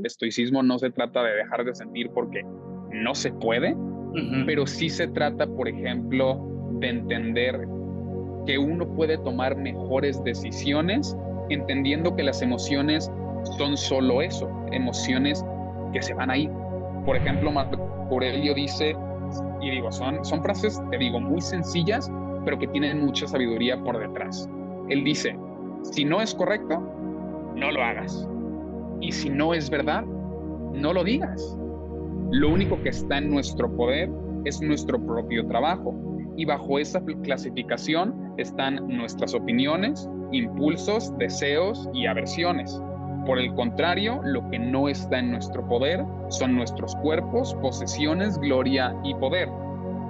el estoicismo no se trata de dejar de sentir porque no se puede, pero sí se trata, por ejemplo, de entender que uno puede tomar mejores decisiones, entendiendo que las emociones son solo eso, emociones que se van a ir. Por ejemplo, Marco Aurelio dice, y digo, son frases, te digo, muy sencillas, pero que tienen mucha sabiduría por detrás. Él dice, si no es correcto, no lo hagas. Y si no es verdad, no lo digas. Lo único que está en nuestro poder es nuestro propio trabajo. Y bajo esa clasificación están nuestras opiniones, impulsos, deseos y aversiones. Por el contrario, lo que no está en nuestro poder son nuestros cuerpos, posesiones, gloria y poder.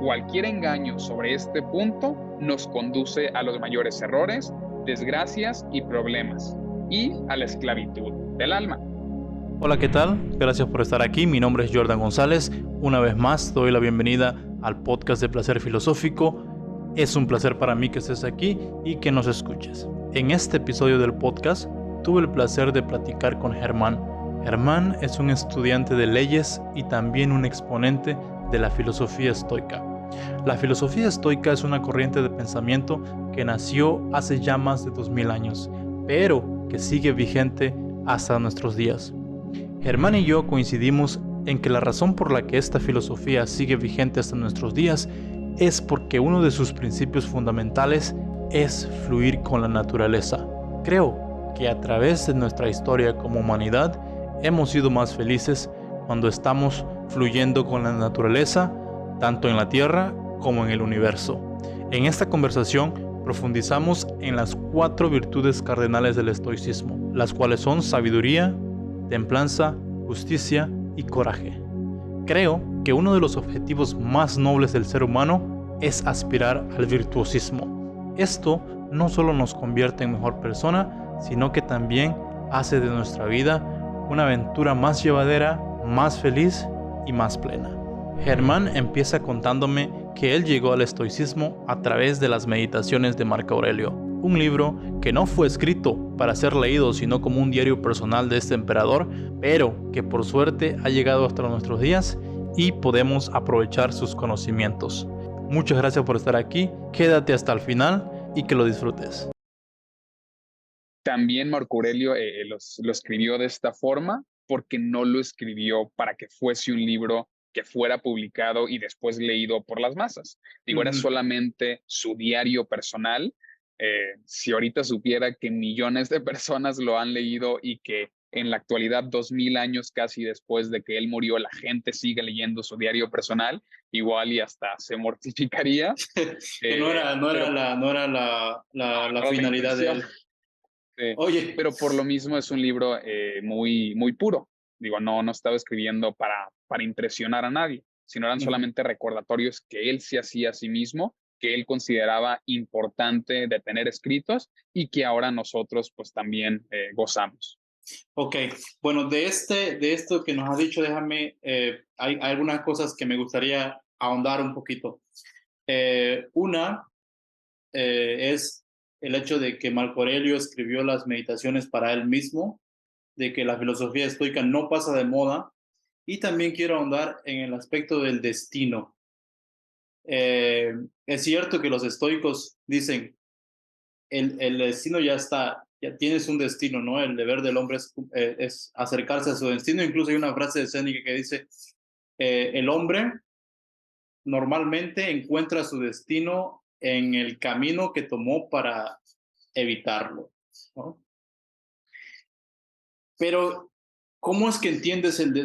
Cualquier engaño sobre este punto nos conduce a los mayores errores, desgracias y problemas, y a la esclavitud del alma. Hola, ¿qué tal? Gracias por estar aquí. Mi nombre es Jordan González. Una vez más, doy la bienvenida al podcast de Placer Filosófico. Es un placer para mí que estés aquí y que nos escuches. En este episodio del podcast, tuve el placer de platicar con Germán. Germán es un estudiante de leyes y también un exponente de la filosofía estoica. La filosofía estoica es una corriente de pensamiento que nació hace ya más de 2000 años, pero que sigue vigente hasta nuestros días. Germán y yo coincidimos en que la razón por la que esta filosofía sigue vigente hasta nuestros días es porque uno de sus principios fundamentales es fluir con la naturaleza. Creo que a través de nuestra historia como humanidad hemos sido más felices cuando estamos fluyendo con la naturaleza, tanto en la Tierra como en el universo. En esta conversación profundizamos en las 4 virtudes cardenales del estoicismo, las cuales son sabiduría, templanza, justicia y coraje. Creo que uno de los objetivos más nobles del ser humano es aspirar al virtuosismo. Esto no solo nos convierte en mejor persona, sino que también hace de nuestra vida una aventura más llevadera, más feliz y más plena. Germán empieza contándome que él llegó al estoicismo a través de las meditaciones de Marco Aurelio, un libro que no fue escrito para ser leído, sino como un diario personal de este emperador, pero que por suerte ha llegado hasta nuestros días y podemos aprovechar sus conocimientos. Muchas gracias por estar aquí, quédate hasta el final y que lo disfrutes. También Marco Aurelio lo escribió de esta forma porque no lo escribió para que fuese un libro que fuera publicado y después leído por las masas. Digo, era solamente su diario personal. Si ahorita supiera que millones de personas lo han leído y que en la actualidad, 2000 años casi después de que él murió, la gente sigue leyendo su diario personal, igual y hasta se mortificaría. Que no era la finalidad de él. Oye, pero por lo mismo es un libro muy, muy puro. Digo, no estaba escribiendo para impresionar a nadie, sino eran solamente recordatorios que él se hacía a sí mismo, que él consideraba importante de tener escritos y que ahora nosotros pues también gozamos. Ok, bueno, de esto que nos has dicho, déjame, hay algunas cosas que me gustaría ahondar un poquito. Una es el hecho de que Marco Aurelio escribió las meditaciones para él mismo, de que la filosofía estoica no pasa de moda, y también quiero ahondar en el aspecto del destino. Es cierto que los estoicos dicen, el destino ya está, ya tienes un destino, ¿no? El deber del hombre es acercarse a su destino. Incluso hay una frase de Séneca que dice, el hombre normalmente encuentra su destino en el camino que tomó para evitarlo, ¿no? Pero, ¿cómo es que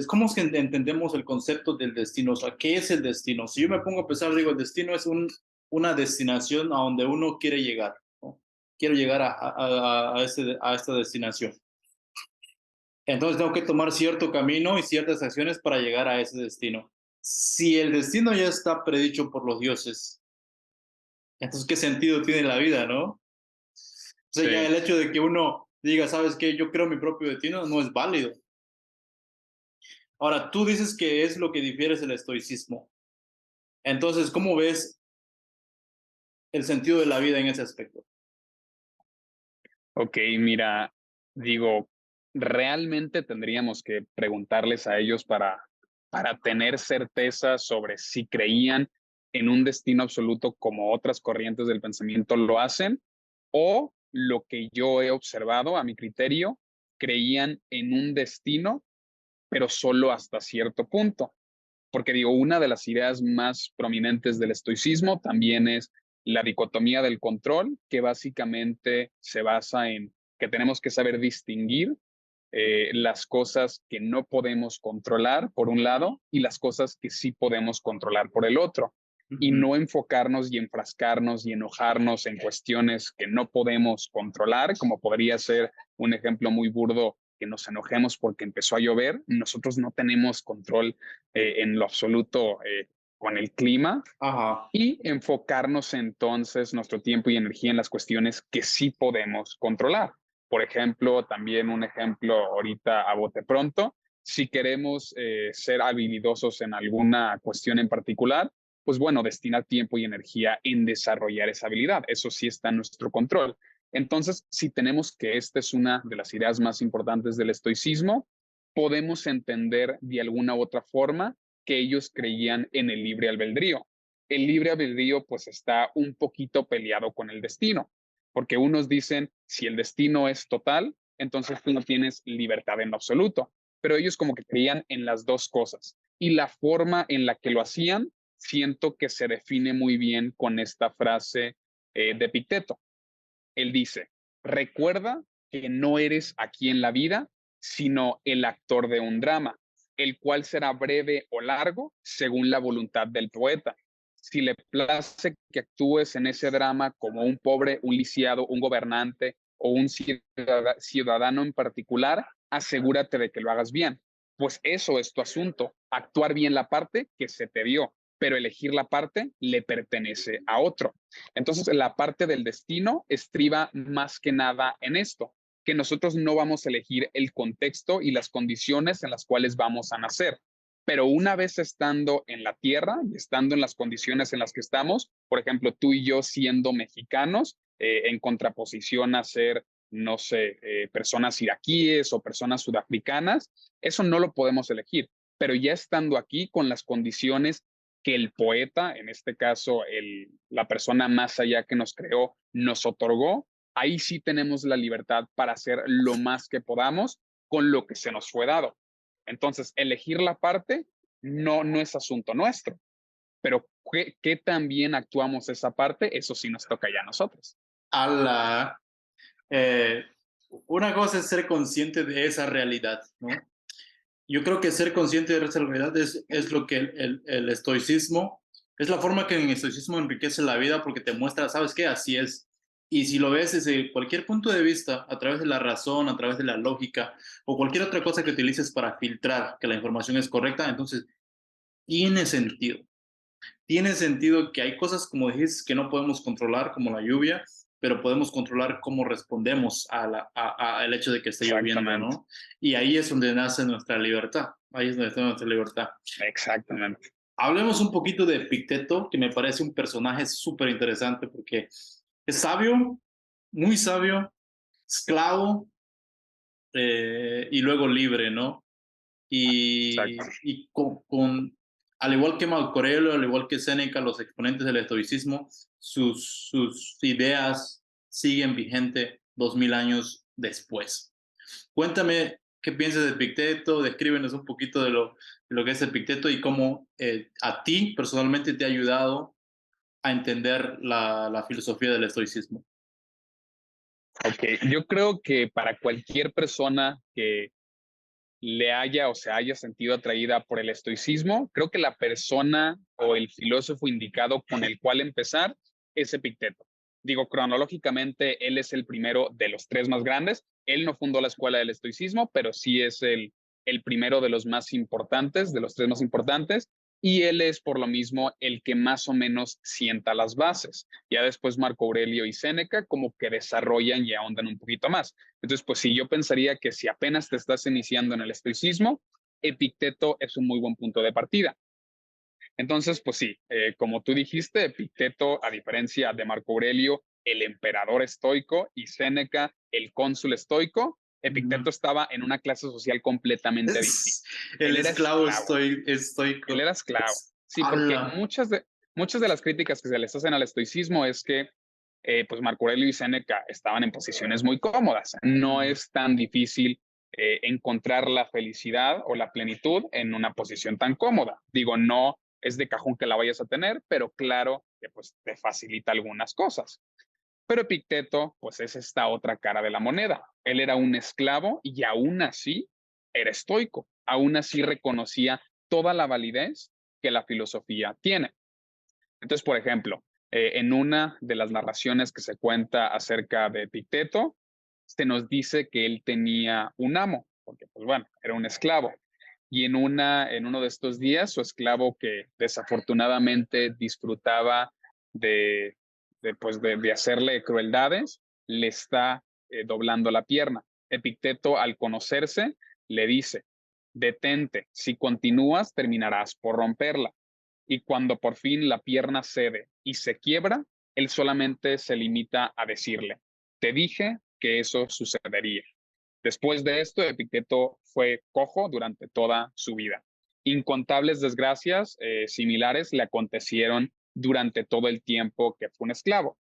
cómo es que entendemos el concepto del destino? O sea, ¿qué es el destino? Si yo me pongo a pensar, digo, el destino es una destinación a donde uno quiere llegar, ¿no? Quiero llegar a esta destinación. Entonces tengo que tomar cierto camino y ciertas acciones para llegar a ese destino. Si el destino ya está predicho por los dioses, entonces, ¿qué sentido tiene la vida, no? O sea, Sí. ya el hecho de que uno diga, ¿sabes qué? Yo creo mi propio destino, no es válido. Ahora, tú dices que es lo que difiere es el estoicismo. Entonces, ¿cómo ves el sentido de la vida en ese aspecto? Ok, mira, digo, realmente tendríamos que preguntarles a ellos para tener certeza sobre si creían en un destino absoluto como otras corrientes del pensamiento lo hacen, o lo que yo he observado a mi criterio, creían en un destino, pero solo hasta cierto punto. Porque digo, una de las ideas más prominentes del estoicismo también es la dicotomía del control, que básicamente se basa en que tenemos que saber distinguir las cosas que no podemos controlar, por un lado, y las cosas que sí podemos controlar, por el otro. Y Ujú. no enfocarnos y enfrascarnos y enojarnos en cuestiones que no podemos controlar, como podría ser un ejemplo muy burdo, que nos enojemos porque empezó a llover. Nosotros no tenemos control en lo absoluto con el clima, Ajá. y enfocarnos entonces nuestro tiempo y energía en las cuestiones que sí podemos controlar. Por ejemplo, también un ejemplo ahorita a bote pronto, si queremos ser habilidosos en alguna cuestión en particular, pues bueno, destinar tiempo y energía en desarrollar esa habilidad. Eso sí está en nuestro control. Entonces, si tenemos que esta es una de las ideas más importantes del estoicismo, podemos entender de alguna u otra forma que ellos creían en el libre albedrío. El libre albedrío pues está un poquito peleado con el destino, porque unos dicen, si el destino es total, entonces tú no tienes libertad en lo absoluto, pero ellos como que creían en las dos cosas, y la forma en la que lo hacían, siento que se define muy bien con esta frase de Epicteto. Él dice, recuerda que no eres aquí en la vida, sino el actor de un drama, el cual será breve o largo según la voluntad del poeta. Si le place que actúes en ese drama como un pobre, un lisiado, un gobernante o un ciudadano en particular, asegúrate de que lo hagas bien. Pues eso es tu asunto, actuar bien la parte que se te dio, pero elegir la parte le pertenece a otro. Entonces, la parte del destino estriba más que nada en esto, que nosotros no vamos a elegir el contexto y las condiciones en las cuales vamos a nacer. Pero una vez estando en la tierra y estando en las condiciones en las que estamos, por ejemplo, tú y yo siendo mexicanos, en contraposición a ser, no sé, personas iraquíes o personas sudafricanas, eso no lo podemos elegir. Pero ya estando aquí con las condiciones que el poeta, en este caso la persona más allá que nos creó, nos otorgó, ahí sí tenemos la libertad para hacer lo más que podamos con lo que se nos fue dado. Entonces, elegir la parte no es asunto nuestro, pero ¿qué tan bien actuamos esa parte? Eso sí nos toca ya a nosotros. A eh, una cosa es ser consciente de esa realidad, ¿no? Yo creo que ser consciente de esa realidad es lo que el estoicismo, es la forma que el estoicismo enriquece la vida porque te muestra, ¿sabes qué? Así es. Y si lo ves desde cualquier punto de vista, a través de la razón, a través de la lógica o cualquier otra cosa que utilices para filtrar que la información es correcta, entonces tiene sentido. Tiene sentido que hay cosas, como dijiste, que no podemos controlar, como la lluvia, pero podemos controlar cómo respondemos al hecho de que esté lloviendo, Exactamente, ¿no? Y ahí es donde nace nuestra libertad. Ahí es donde está nuestra libertad. exactamente. Hablemos un poquito de Epicteto, que me parece un personaje súper interesante porque es sabio, muy sabio, esclavo y luego libre, ¿no? Exacto. Y al igual que Marco Aurelio, al igual que Séneca, los exponentes del estoicismo, sus ideas siguen vigentes 2000 años después. Cuéntame qué piensas de Epicteto, descríbenos un poquito de lo que es Epicteto y cómo a ti personalmente te ha ayudado a entender la filosofía del estoicismo. Ok, yo creo que para cualquier persona que le haya o se haya sentido atraída por el estoicismo, creo que la persona o el filósofo indicado con el cual empezar es Epicteto. Digo, cronológicamente, él es el primero de los tres más grandes. Él no fundó la escuela del estoicismo, pero sí es el primero de los más importantes, de los tres más importantes, y él es por lo mismo el que más o menos sienta las bases. Ya después Marco Aurelio y Séneca como que desarrollan y ahondan un poquito más. Entonces, pues sí, yo pensaría que si apenas te estás iniciando en el estoicismo, Epicteto es un muy buen punto de partida. Entonces, pues sí, como tú dijiste, Epicteto, a diferencia de Marco Aurelio, el emperador estoico, y Séneca, el cónsul estoico, Epicteto estaba en una clase social completamente distinta. El Él era esclavo esclavo. estoico. Él era esclavo. Sí, porque ¡Hala! muchas de las críticas que se les hacen al estoicismo es que pues Marco Aurelio y Séneca estaban en posiciones muy cómodas. No es tan difícil encontrar la felicidad o la plenitud en una posición tan cómoda. Digo, no es de cajón que la vayas a tener, pero claro que pues te facilita algunas cosas. Pero Epicteto, pues es esta otra cara de la moneda. Él era un esclavo y aún así era estoico. Aún así reconocía toda la validez que la filosofía tiene. Entonces, por ejemplo, en una de las narraciones que se cuenta acerca de Epicteto, se nos dice que él tenía un amo, porque pues bueno, era un esclavo. Y en uno de estos días, su esclavo que desafortunadamente disfrutaba de, de hacerle crueldades, le está doblando la pierna. Epicteto, al conocerse, le dice, detente, si continúas, terminarás por romperla. Y cuando por fin la pierna cede y se quiebra, él solamente se limita a decirle, te dije que eso sucedería. Después de esto, Epicteto fue cojo durante toda su vida. Incontables desgracias similares le acontecieron durante todo el tiempo que fue un esclavo.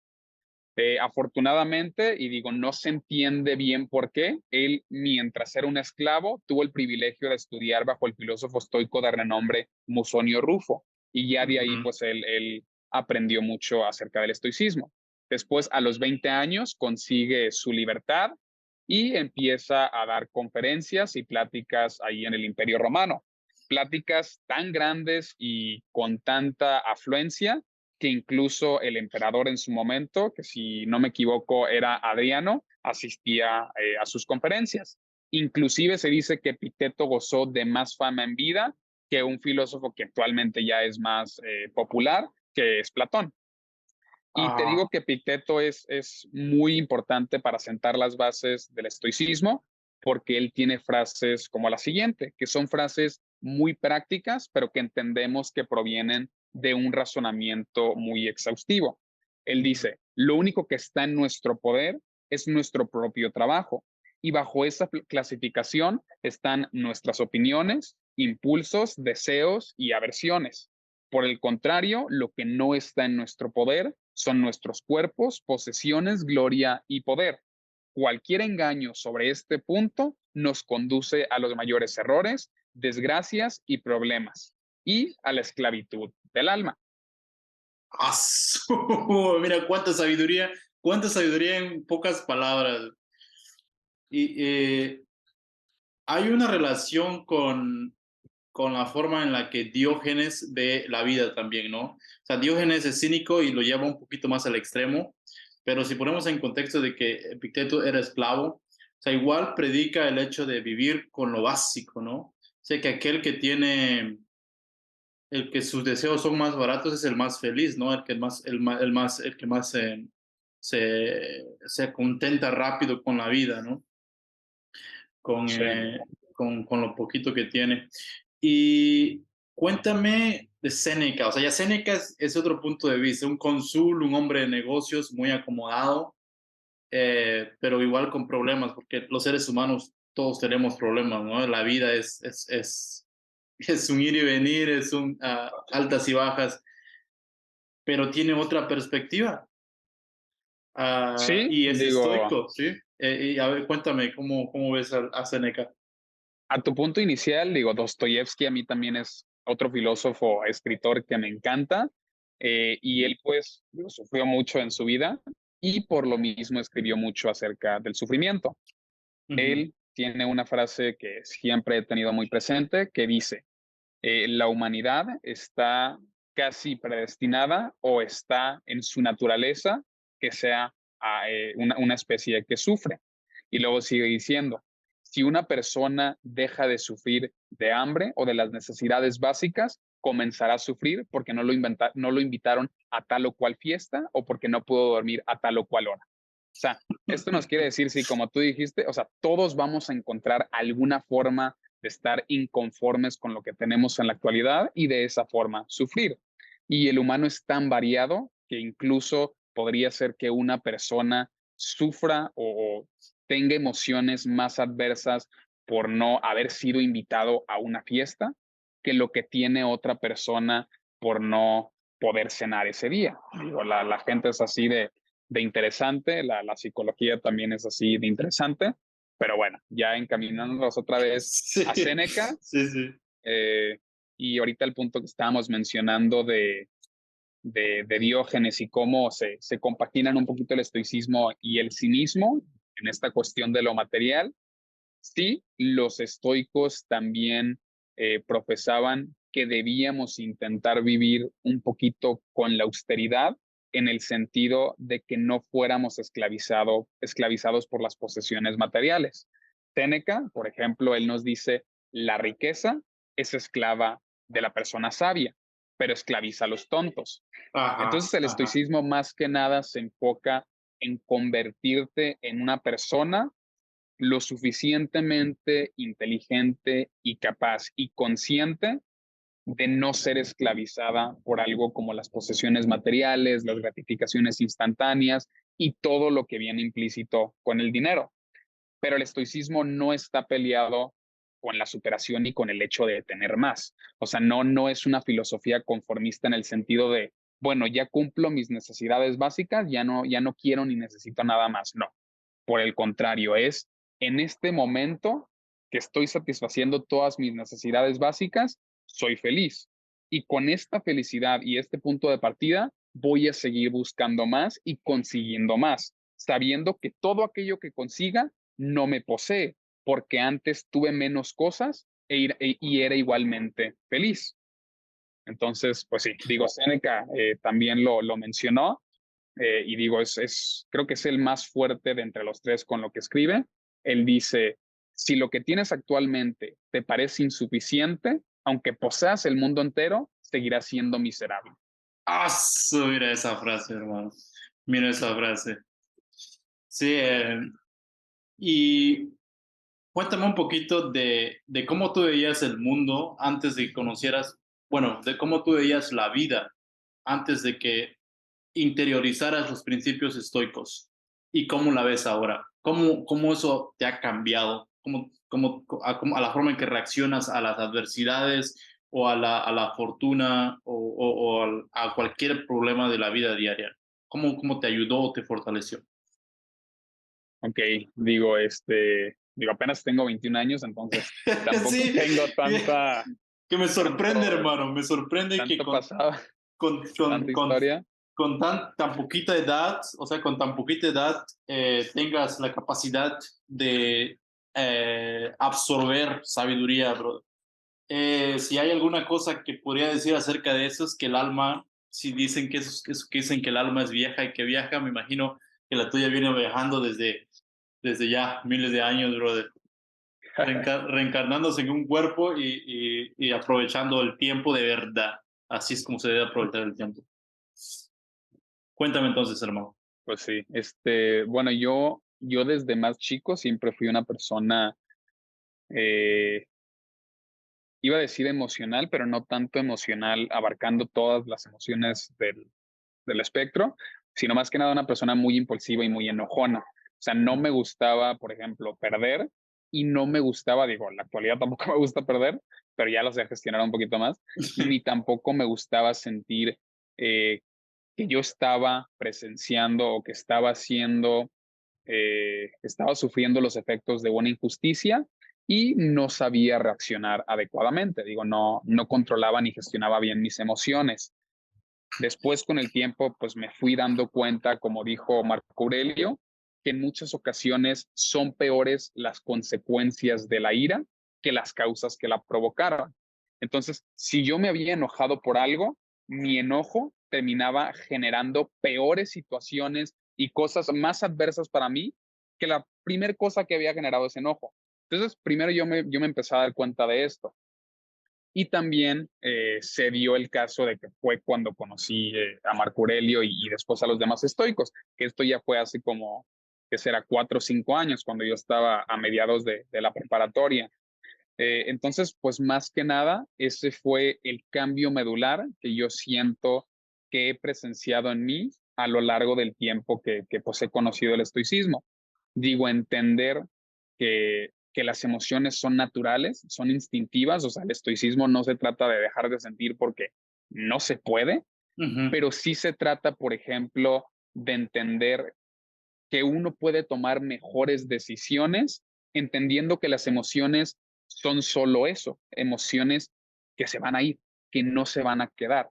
Afortunadamente, y digo, no se entiende bien por qué, él, mientras era un esclavo, tuvo el privilegio de estudiar bajo el filósofo estoico de renombre Musonio Rufo, y ya de ahí, pues él aprendió mucho acerca del estoicismo. Después, a los 20 años, consigue su libertad y empieza a dar conferencias y pláticas ahí en el Imperio Romano. Pláticas tan grandes y con tanta afluencia que incluso el emperador en su momento, que si no me equivoco era Adriano, asistía a sus conferencias. Inclusive se dice que Epicteto gozó de más fama en vida que un filósofo que actualmente ya es más popular, que es Platón. Y te Ah, digo que Epicteto es muy importante para sentar las bases del estoicismo, porque él tiene frases como la siguiente, que son frases muy prácticas, pero que entendemos que provienen de un razonamiento muy exhaustivo. Él dice, lo único que está en nuestro poder es nuestro propio trabajo, y bajo esa clasificación están nuestras opiniones, impulsos, deseos y aversiones. Por el contrario, lo que no está en nuestro poder son nuestros cuerpos, posesiones, gloria y poder. Cualquier engaño sobre este punto nos conduce a los mayores errores, desgracias y problemas, y a la esclavitud del alma. mira cuánta sabiduría en pocas palabras. Y hay una relación con la forma en la que Diógenes ve la vida también, ¿no? O sea, Diógenes es cínico y lo lleva un poquito más al extremo, pero si ponemos en contexto de que Epicteto era esclavo, o sea, igual predica el hecho de vivir con lo básico, ¿no? O sea, que aquel que tiene, el que sus deseos son más baratos es el más feliz, ¿no? El que más se contenta rápido con la vida, ¿no? Con, Sí. eh, con lo poquito que tiene. Y cuéntame de Séneca, o sea, ya Séneca es otro punto de vista, un cónsul, un hombre de negocios muy acomodado, pero igual con problemas, porque los seres humanos todos tenemos problemas, ¿no? La vida es un ir y venir, es un altas y bajas, pero tiene otra perspectiva. Sí, Y es digo, estoico, ¿sí? Y a ver, cuéntame, ¿cómo ves a Séneca? a tu punto inicial, digo, Dostoyevsky a mí también es otro filósofo, escritor que me encanta, y él pues digo, sufrió mucho en su vida y por lo mismo escribió mucho acerca del sufrimiento. Ujú. Él tiene una frase que siempre he tenido muy presente que dice, la humanidad está casi predestinada o está en su naturaleza que sea una especie que sufre. Y luego sigue diciendo, si una persona deja de sufrir de hambre o de las necesidades básicas, comenzará a sufrir porque no lo invitaron a tal o cual fiesta o porque no pudo dormir a tal o cual hora. O sea, esto nos quiere decir, sí, como tú dijiste, o sea, todos vamos a encontrar alguna forma de estar inconformes con lo que tenemos en la actualidad y de esa forma sufrir. Y el humano es tan variado que incluso podría ser que una persona sufra o tenga emociones más adversas por no haber sido invitado a una fiesta que lo que tiene otra persona por no poder cenar ese día. Digo, la gente es así de interesante, la psicología también es así de interesante, pero bueno, ya encaminándonos otra vez Sí, a Séneca, sí, sí. y ahorita el punto que estábamos mencionando de Diógenes y cómo se compaginan un poquito el estoicismo y el cinismo en esta cuestión de lo material. Sí, los estoicos también profesaban que debíamos intentar vivir un poquito con la austeridad en el sentido de que no fuéramos esclavizados por las posesiones materiales. Séneca, por ejemplo, él nos dice, la riqueza es esclava de la persona sabia, pero esclaviza a los tontos. Ajá, Entonces el ajá. estoicismo más que nada se enfoca en convertirte en una persona lo suficientemente inteligente y capaz y consciente de no ser esclavizada por algo como las posesiones materiales, las gratificaciones instantáneas y todo lo que viene implícito con el dinero. Pero el estoicismo no está peleado con la superación y con el hecho de tener más. O sea, no es una filosofía conformista en el sentido de, bueno, ya cumplo mis necesidades básicas, ya no quiero ni necesito nada más. No, por el contrario, es en este momento que estoy satisfaciendo todas mis necesidades básicas, soy feliz. Y con esta felicidad y este punto de partida, voy a seguir buscando más y consiguiendo más, sabiendo que todo aquello que consiga no me posee, porque antes tuve menos cosas y era igualmente feliz. Entonces, pues sí, digo, Séneca también lo mencionó, y digo, creo que es el más fuerte de entre los tres con lo que escribe. Él dice, si lo que tienes actualmente te parece insuficiente, aunque poseas el mundo entero, seguirás siendo miserable. Ah, mira esa frase, hermano. Mira esa frase. Sí, y cuéntame un poquito de cómo tú veías el mundo antes de que conocieras, bueno, de cómo tú veías la vida antes de que interiorizaras los principios estoicos y cómo la ves ahora. ¿Cómo eso te ha cambiado? A la forma en que reaccionas a las adversidades o a la fortuna a cualquier problema de la vida diaria? ¿Cómo te ayudó o te fortaleció? Ok, digo, apenas tengo 21 años, entonces tampoco Sí, tengo que me sorprende, tanto, hermano, me sorprende que tanto pasado, con, con, tanta con, historia. con tan poquita edad, o sea, con tan poquita edad, tengas la capacidad de absorber sabiduría, bro. Si hay alguna cosa que podría decir acerca de eso es que el alma, si dicen que dicen que el alma es vieja y que viaja, me imagino que la tuya viene viajando desde ya miles de años, brother. Reencarnándose en un cuerpo y aprovechando el tiempo de verdad. Así es como se debe aprovechar el tiempo. Cuéntame entonces, hermano. Pues sí, bueno, yo desde más chico siempre fui una persona, eh, iba a decir emocional, pero no tanto emocional, abarcando todas las emociones del espectro, sino más que nada una persona muy impulsiva y muy enojona. O sea, no me gustaba, por ejemplo, perder y no me gustaba, digo, en la actualidad tampoco me gusta perder, pero ya lo sé gestionar un poquito más, ni tampoco me gustaba sentir eh, que yo estaba presenciando o que estaba sufriendo los efectos de una injusticia y no sabía reaccionar adecuadamente. Digo, no controlaba ni gestionaba bien mis emociones. Después, con el tiempo, pues me fui dando cuenta, como dijo Marco Aurelio, que en muchas ocasiones son peores las consecuencias de la ira que las causas que la provocaron. Entonces, si yo me había enojado por algo, mi enojo terminaba generando peores situaciones y cosas más adversas para mí que la primera cosa que había generado ese enojo. Entonces, primero yo me empecé a dar cuenta de esto. Y también se dio el caso de que fue cuando conocí a Marco Aurelio y después a los demás estoicos, que esto ya fue así como, que será 4 o 5 años, cuando yo estaba a mediados de la preparatoria. Entonces, pues más que nada, ese fue el cambio medular que yo siento que he presenciado en mí a lo largo del tiempo que pues he conocido el estoicismo. Digo, entender que las emociones son naturales, son instintivas, o sea, el estoicismo no se trata de dejar de sentir porque no se puede, pero sí se trata, por ejemplo, de entender que uno puede tomar mejores decisiones, entendiendo que las emociones son solo eso, emociones que se van a ir, que no se van a quedar,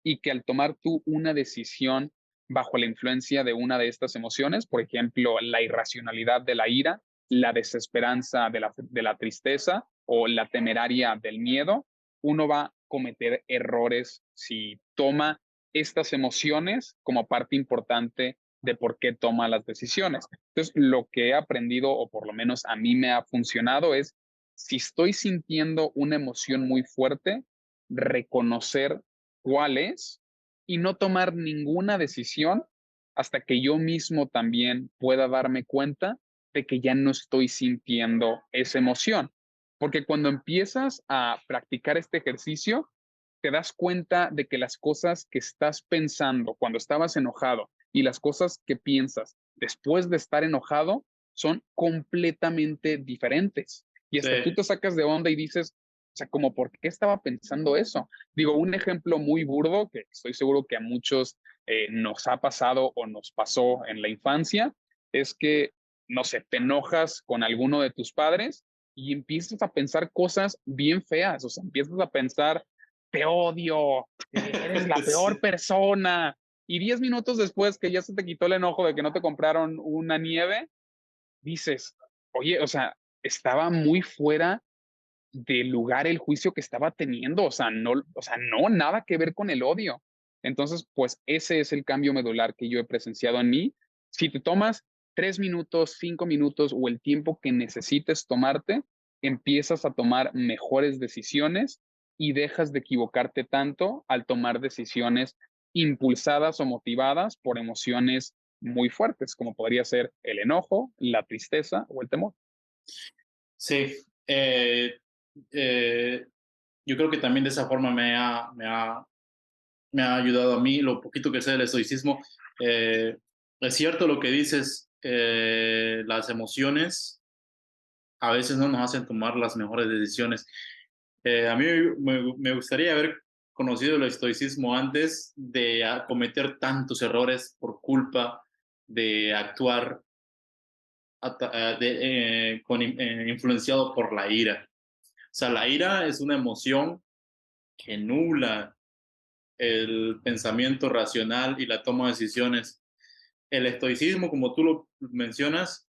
y que al tomar tú una decisión bajo la influencia de una de estas emociones, por ejemplo, la irracionalidad de la ira, la desesperanza de la tristeza o la temeraria del miedo, uno va a cometer errores si toma estas emociones como parte importante de por qué toma las decisiones. Entonces, lo que he aprendido, o por lo menos a mí me ha funcionado, es si estoy sintiendo una emoción muy fuerte, reconocer cuál es y no tomar ninguna decisión hasta que yo mismo también pueda darme cuenta de que ya no estoy sintiendo esa emoción. Porque cuando empiezas a practicar este ejercicio, te das cuenta de que las cosas que estás pensando cuando estabas enojado y las cosas que piensas después de estar enojado son completamente diferentes. Y hasta tú Sí. te sacas de onda y dices, o sea, como, ¿por qué estaba pensando eso? Digo, un ejemplo muy burdo que estoy seguro que a muchos nos ha pasado o nos pasó en la infancia es que, no sé, te enojas con alguno de tus padres y empiezas a pensar cosas bien feas, o sea, empiezas a pensar, te odio, eres la peor Sí. persona. Y 10 minutos después que ya se te quitó el enojo de que no te compraron una nieve, dices, oye, o sea, estaba muy fuera del lugar el juicio que estaba teniendo, o sea, no, nada que ver con el odio. Entonces, pues ese es el cambio medular que yo he presenciado en mí. Si te tomas 3 minutos, 5 minutos o el tiempo que necesites tomarte, empiezas a tomar mejores decisiones y dejas de equivocarte tanto al tomar decisiones impulsadas o motivadas por emociones muy fuertes, como podría ser el enojo, la tristeza o el temor. Sí, eh, yo creo que también de esa forma me ha ayudado a mí, lo poquito que sé del estoicismo. Es cierto lo que dices, las emociones a veces no nos hacen tomar las mejores decisiones. A mí me gustaría haber conocido el estoicismo antes de cometer tantos errores por culpa de actuar influenciado por la ira. O sea, la ira es una emoción que nubla el pensamiento racional y la toma de decisiones. El estoicismo, como tú lo mencionas,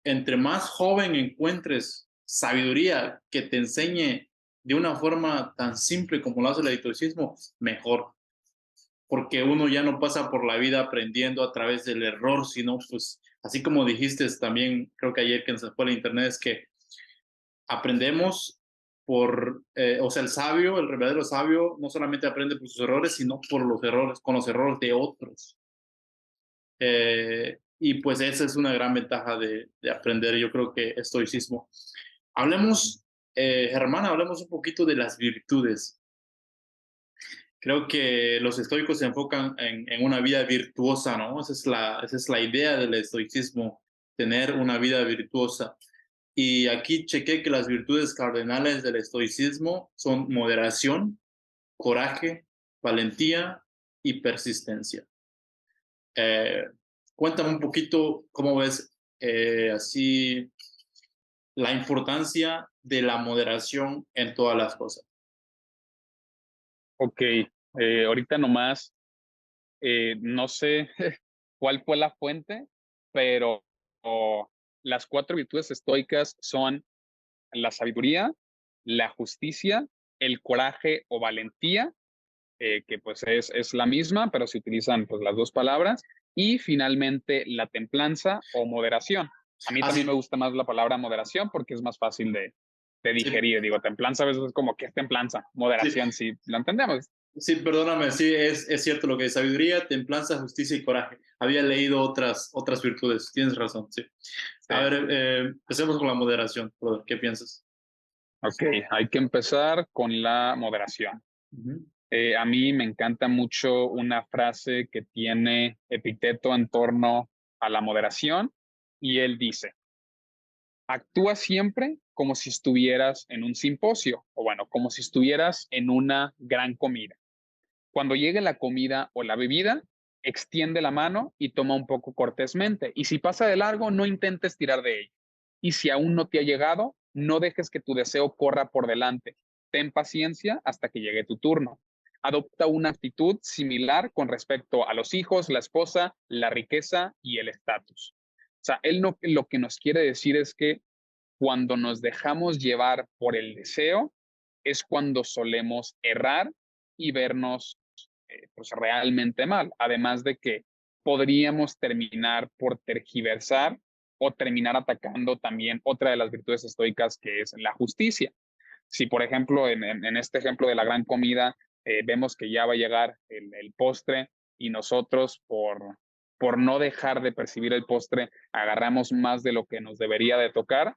entre más joven encuentres sabiduría que te enseñe de una forma tan simple como lo hace el estoicismo, mejor. Porque uno ya no pasa por la vida aprendiendo a través del error, sino pues, así como dijiste también, creo que ayer que nos fue el internet, es que aprendemos o sea, el sabio, el verdadero sabio, no solamente aprende por sus errores, sino por los errores, con los errores de otros. Y pues esa es una gran ventaja de aprender, yo creo que estoicismo. Hablemos, Germán, hablemos un poquito de las virtudes. Creo que los estoicos se enfocan en una vida virtuosa, ¿no? Esa es la idea del estoicismo, tener una vida virtuosa. Y aquí chequé que las virtudes cardinales del estoicismo son moderación, coraje, valentía y persistencia. Eh, Cuéntame un poquito cómo ves así la importancia de la moderación en todas las cosas. Ok, ahorita nomás, no sé cuál fue la fuente, pero las 4 virtudes estoicas son la sabiduría, la justicia, el coraje o valentía, que pues es la misma, pero se utilizan pues las dos palabras, y finalmente la templanza o moderación. A mí también me Así, gusta más la palabra moderación porque es más fácil de sí, digerir. Digo, templanza a veces es como, ¿qué es templanza? sí, Moderación, sí, lo entendemos. sí, perdóname, sí, es cierto lo que es sabiduría, templanza, justicia y coraje. Había leído otras virtudes, tienes razón, sí. Sí. A ver, empecemos con la moderación, brother, ¿qué piensas? Ok, hay que empezar con la moderación. Ujú. A mí me encanta mucho una frase que tiene Epicteto en torno a la moderación, Y él dice, actúa siempre como si estuvieras en un simposio, o bueno, como si estuvieras en una gran comida. Cuando llegue la comida o la bebida, extiende la mano y toma un poco cortésmente. Y si pasa de largo, no intentes tirar de ella. Y si aún no te ha llegado, no dejes que tu deseo corra por delante. Ten paciencia hasta que llegue tu turno. Adopta una actitud similar con respecto a los hijos, la esposa, la riqueza y el estatus. O sea, él no, lo que nos quiere decir es que cuando nos dejamos llevar por el deseo, es cuando solemos errar y vernos pues realmente mal. Además de que podríamos terminar por tergiversar o terminar atacando también otra de las virtudes estoicas, que es la justicia. Si, por ejemplo, en este ejemplo de la gran comida, vemos que ya va a llegar el postre y nosotros por no dejar de percibir el postre, agarramos más de lo que nos debería de tocar,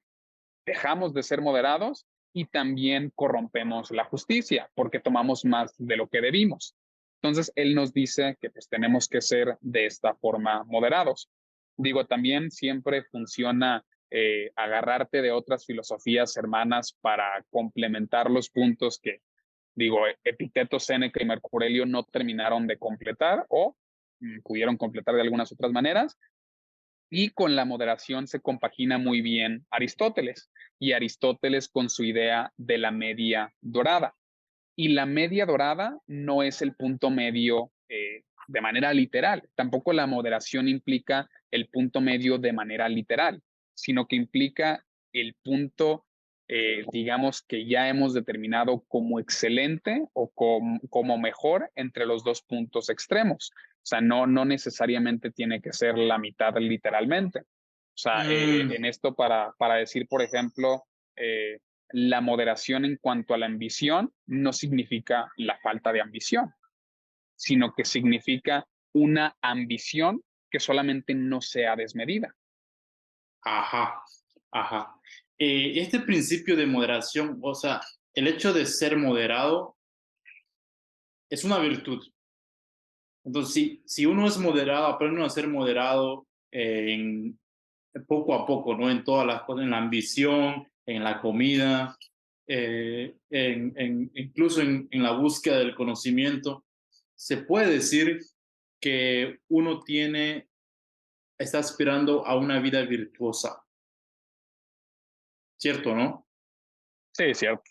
dejamos de ser moderados y también corrompemos la justicia porque tomamos más de lo que debimos. Entonces, él nos dice que pues tenemos que ser de esta forma moderados. Digo, también siempre funciona agarrarte de otras filosofías hermanas para complementar los puntos que, digo, Epicteto, Séneca y Marco Aurelio no terminaron de completar o pudieron completar de algunas otras maneras, y con la moderación se compagina muy bien Aristóteles, y Aristóteles con su idea de la media dorada. Y la media dorada no es el punto medio de manera literal. Tampoco la moderación implica el punto medio de manera literal, sino que implica el punto, digamos, que ya hemos determinado como excelente o como mejor entre los dos puntos extremos. O sea, no necesariamente tiene que ser la mitad literalmente. O sea, en esto para decir, por ejemplo, la moderación en cuanto a la ambición no significa la falta de ambición, sino que significa una ambición que solamente no sea desmedida. Ajá, ajá. Este principio de moderación, o sea, el hecho de ser moderado es una virtud. Entonces, si uno es moderado, aprende a ser moderado poco a poco, ¿no? En todas las cosas, en la ambición, en la comida, incluso en la búsqueda del conocimiento, se puede decir que uno está aspirando a una vida virtuosa, ¿cierto, no? Sí, es cierto.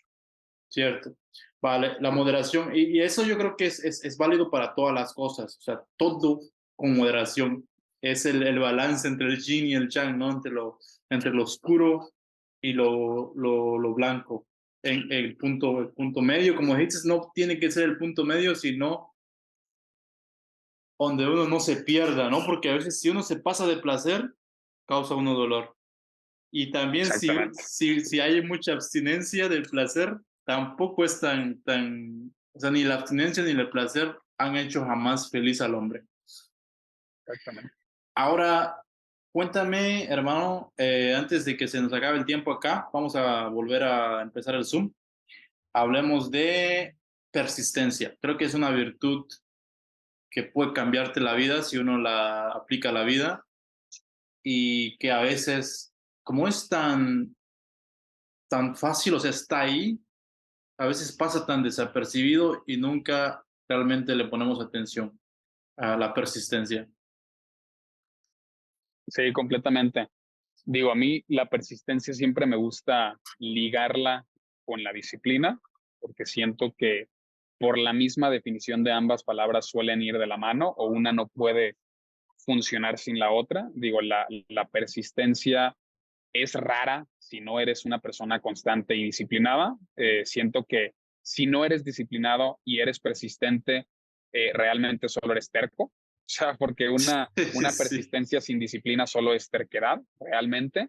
Cierto. Vale, la moderación, y eso yo creo que es válido para todas las cosas, o sea, todo con moderación. Es el balance entre el yin y el yang, ¿no? Entre lo oscuro y lo blanco. El punto medio, como dices, no tiene que ser el punto medio, sino donde uno no se pierda, ¿no? Porque a veces si uno se pasa de placer, causa uno dolor. Y también Exactamente. si hay mucha abstinencia del placer, tampoco es o sea, ni la abstinencia ni el placer han hecho jamás feliz al hombre. Exactamente. Ahora, cuéntame, hermano, antes de que se nos acabe el tiempo acá, vamos a volver a empezar el Zoom. Hablemos de persistencia. Creo que es una virtud que puede cambiarte la vida si uno la aplica a la vida y que a veces, como es tan fácil, o sea, está ahí, a veces pasa tan desapercibido y nunca realmente le ponemos atención a la persistencia. Sí, completamente. Digo, a mí la persistencia siempre me gusta ligarla con la disciplina, porque siento que por la misma definición de ambas palabras suelen ir de la mano o una no puede funcionar sin la otra. Digo, la persistencia es rara si no eres una persona constante y disciplinada. Siento que si no eres disciplinado y eres persistente, realmente solo eres terco. O sea, porque una Sí, persistencia sin disciplina solo es terquedad, realmente.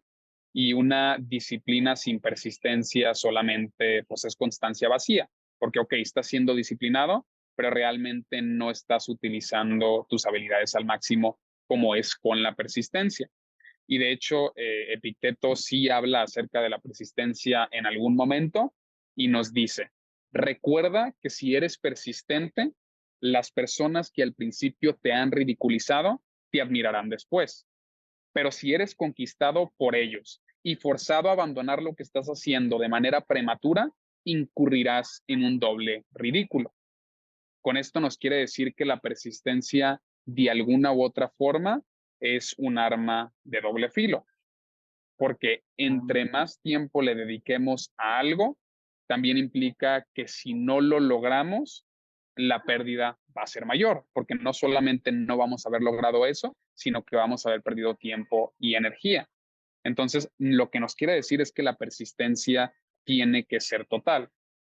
Y una disciplina sin persistencia solamente pues es constancia vacía. Porque, ok, estás siendo disciplinado, pero realmente no estás utilizando tus habilidades al máximo como es con la persistencia. Y de hecho, Epicteto sí habla acerca de la persistencia en algún momento y nos dice, recuerda que si eres persistente, las personas que al principio te han ridiculizado te admirarán después. Pero si eres conquistado por ellos y forzado a abandonar lo que estás haciendo de manera prematura, incurrirás en un doble ridículo. Con esto nos quiere decir que la persistencia, de alguna u otra forma, es un arma de doble filo, porque entre más tiempo le dediquemos a algo, también implica que si no lo logramos, la pérdida va a ser mayor, porque no solamente no vamos a haber logrado eso, sino que vamos a haber perdido tiempo y energía. Entonces, lo que nos quiere decir es que la persistencia tiene que ser total.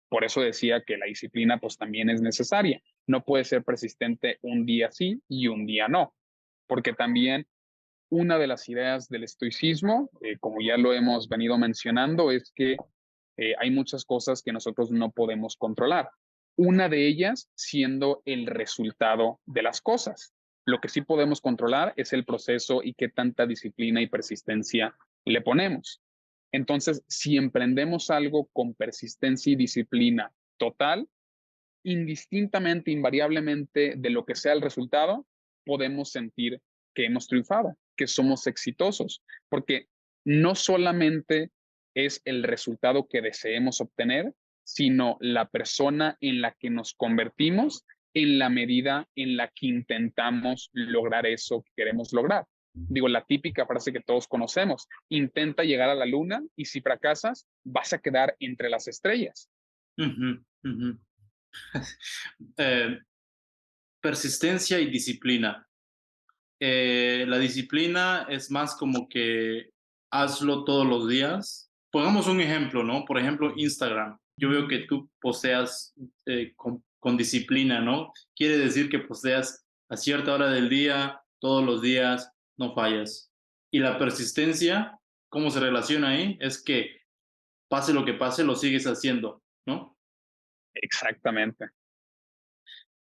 Por eso decía que la disciplina pues también es necesaria. No puede ser persistente un día sí y un día no, porque también una de las ideas del estoicismo, como ya lo hemos venido mencionando, es que hay muchas cosas que nosotros no podemos controlar. Una de ellas siendo el resultado de las cosas. Lo que sí podemos controlar es el proceso y qué tanta disciplina y persistencia le ponemos. Entonces, si emprendemos algo con persistencia y disciplina total, indistintamente, invariablemente de lo que sea el resultado, podemos sentir que hemos triunfado, que somos exitosos, porque no solamente es el resultado que deseemos obtener, sino la persona en la que nos convertimos en la medida en la que intentamos lograr eso que queremos lograr. Digo, la típica frase que todos conocemos, intenta llegar a la luna y si fracasas, vas a quedar entre las estrellas. Ujú, ujú. Eh, Persistencia y disciplina. La disciplina es más como que hazlo todos los días. Pongamos un ejemplo, ¿no? Por ejemplo, Instagram. Yo veo que tú poseas con disciplina, ¿no? Quiere decir que poseas a cierta hora del día, todos los días, no fallas. Y la persistencia, ¿cómo se relaciona ahí? Es que pase lo que pase, lo sigues haciendo, ¿no? Exactamente.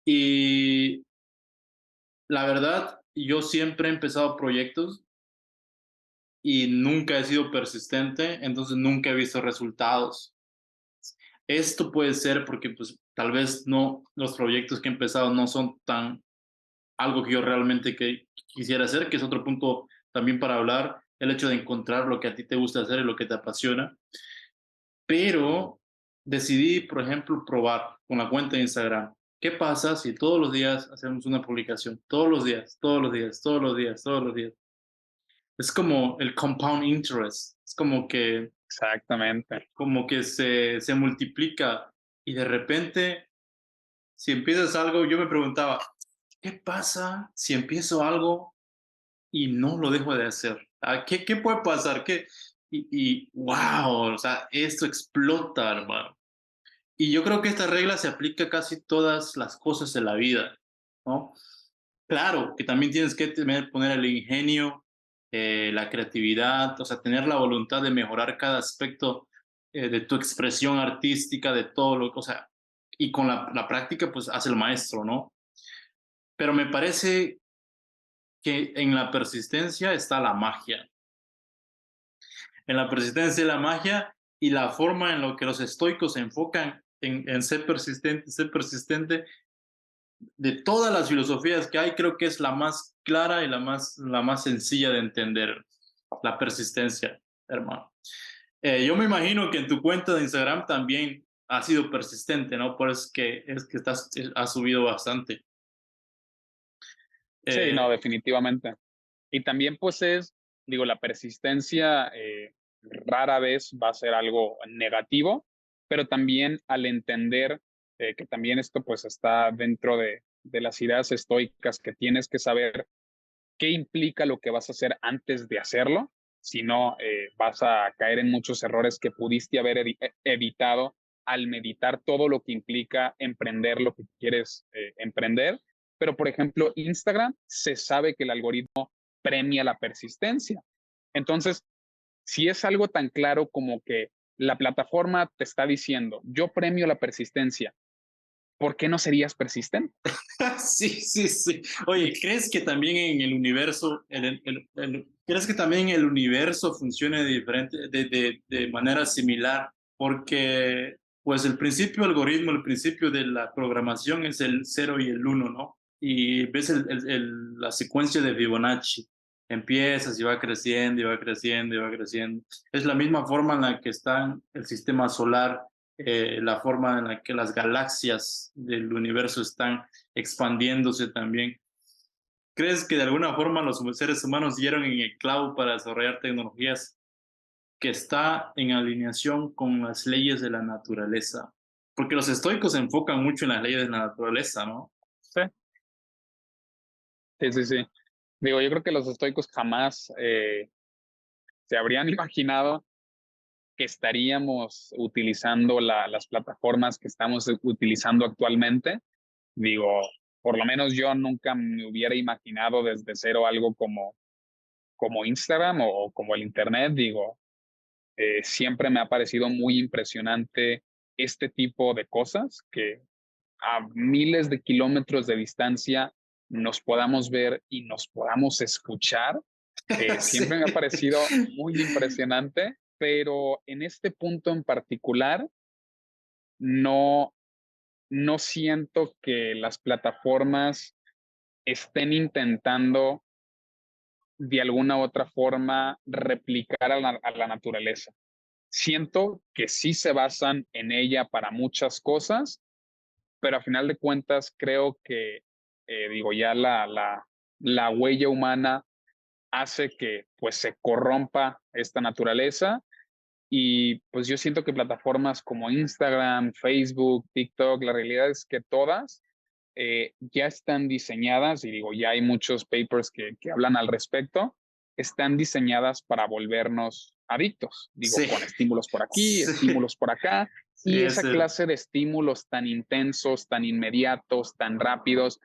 Y la verdad, yo siempre he empezado proyectos y nunca he sido persistente, entonces nunca he visto resultados. Esto puede ser porque pues tal vez no los proyectos que he empezado no son tan algo que yo realmente que quisiera hacer, que es otro punto también para hablar, el hecho de encontrar lo que a ti te gusta hacer y lo que te apasiona. Pero decidí, por ejemplo, probar con la cuenta de Instagram. ¿Qué pasa si todos los días hacemos una publicación? Todos los días, todos los días, todos los días, todos los días. Es como el compound interest. Es Exactamente. como que se multiplica y de repente, si empiezas algo, yo me preguntaba, ¿qué pasa si empiezo algo y no lo dejo de hacer? ¿Qué puede pasar? Wow, o sea, esto explota, hermano. Y yo creo que esta regla se aplica a casi todas las cosas de la vida, ¿no? Claro, que también tienes que poner el ingenio, la creatividad, o sea, tener la voluntad de mejorar cada aspecto de tu expresión artística, de todo lo que, o sea, y con la práctica, pues hace el maestro, ¿no? Pero me parece que en la persistencia está la magia. En la persistencia y la magia y la forma en lo que los estoicos se enfocan en ser persistente de todas las filosofías que hay, creo que es la más clara y la más sencilla de entender, la persistencia, hermano. Yo me imagino que en tu cuenta de Instagram también ha sido persistente, ¿no? Por eso es que has subido bastante. Sí, no, Eh, definitivamente. Y también pues es, digo, la persistencia rara vez va a ser algo negativo, pero también al entender que también esto pues está dentro de las ideas estoicas, que tienes que saber qué implica lo que vas a hacer antes de hacerlo, si no vas a caer en muchos errores que pudiste haber evitado al meditar todo lo que implica emprender lo que quieres emprender. Pero, por ejemplo, Instagram se sabe que el algoritmo premia la persistencia. Entonces, si es algo tan claro como que la plataforma te está diciendo, yo premio la persistencia, ¿por qué no serías persistente? sí, sí, sí. Oye, ¿crees que también en el universo, crees que también el universo funcione de manera similar? Porque, pues, el principio algoritmo, el principio de la programación es el 0 y el 1, ¿no? Y ves la secuencia de Fibonacci. Empiezas y va creciendo y va creciendo y va creciendo. Es la misma forma en la que está el sistema solar, la forma en la que las galaxias del universo están expandiéndose también. ¿Crees que de alguna forma los seres humanos dieron en el clavo para desarrollar tecnologías que está en alineación con las leyes de la naturaleza? Porque los estoicos se enfocan mucho en las leyes de la naturaleza, ¿no? Sí, sí, sí, sí. Digo, yo creo que los estoicos jamás se habrían imaginado que estaríamos utilizando las plataformas que estamos utilizando actualmente. Digo, por lo menos yo nunca me hubiera imaginado desde cero algo como Instagram o como el Internet. Digo, siempre me ha parecido muy impresionante este tipo de cosas, que a miles de kilómetros de distancia nos podamos ver y nos podamos escuchar. Sí. Siempre me ha parecido muy impresionante, pero en este punto en particular no, no siento que las plataformas estén intentando de alguna u otra forma replicar a la naturaleza. Siento que sí se basan en ella para muchas cosas, pero a final de cuentas creo que, digo, ya la huella humana hace que pues se corrompa esta naturaleza. Y pues yo siento que plataformas como Instagram, Facebook, TikTok, la realidad es que todas ya están diseñadas, y digo, ya hay muchos papers que hablan al respecto, están diseñadas para volvernos adictos, digo, Sí, con estímulos por aquí, sí, estímulos por acá, sí, y esa clase de estímulos tan intensos, tan inmediatos, tan rápidos,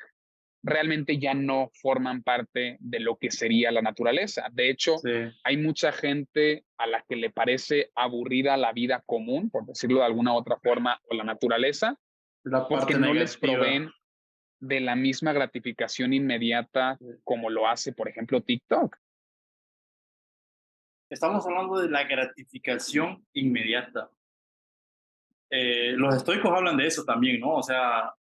realmente ya no forman parte de lo que sería la naturaleza. De hecho, sí. hay mucha gente a la que le parece aburrida la vida común, por decirlo de alguna otra forma, o la naturaleza, La porque parte no les negativa. proveen de la misma gratificación inmediata como lo hace, por ejemplo, TikTok. Estamos hablando de la gratificación inmediata. Los estoicos hablan de eso también, ¿no? O sea,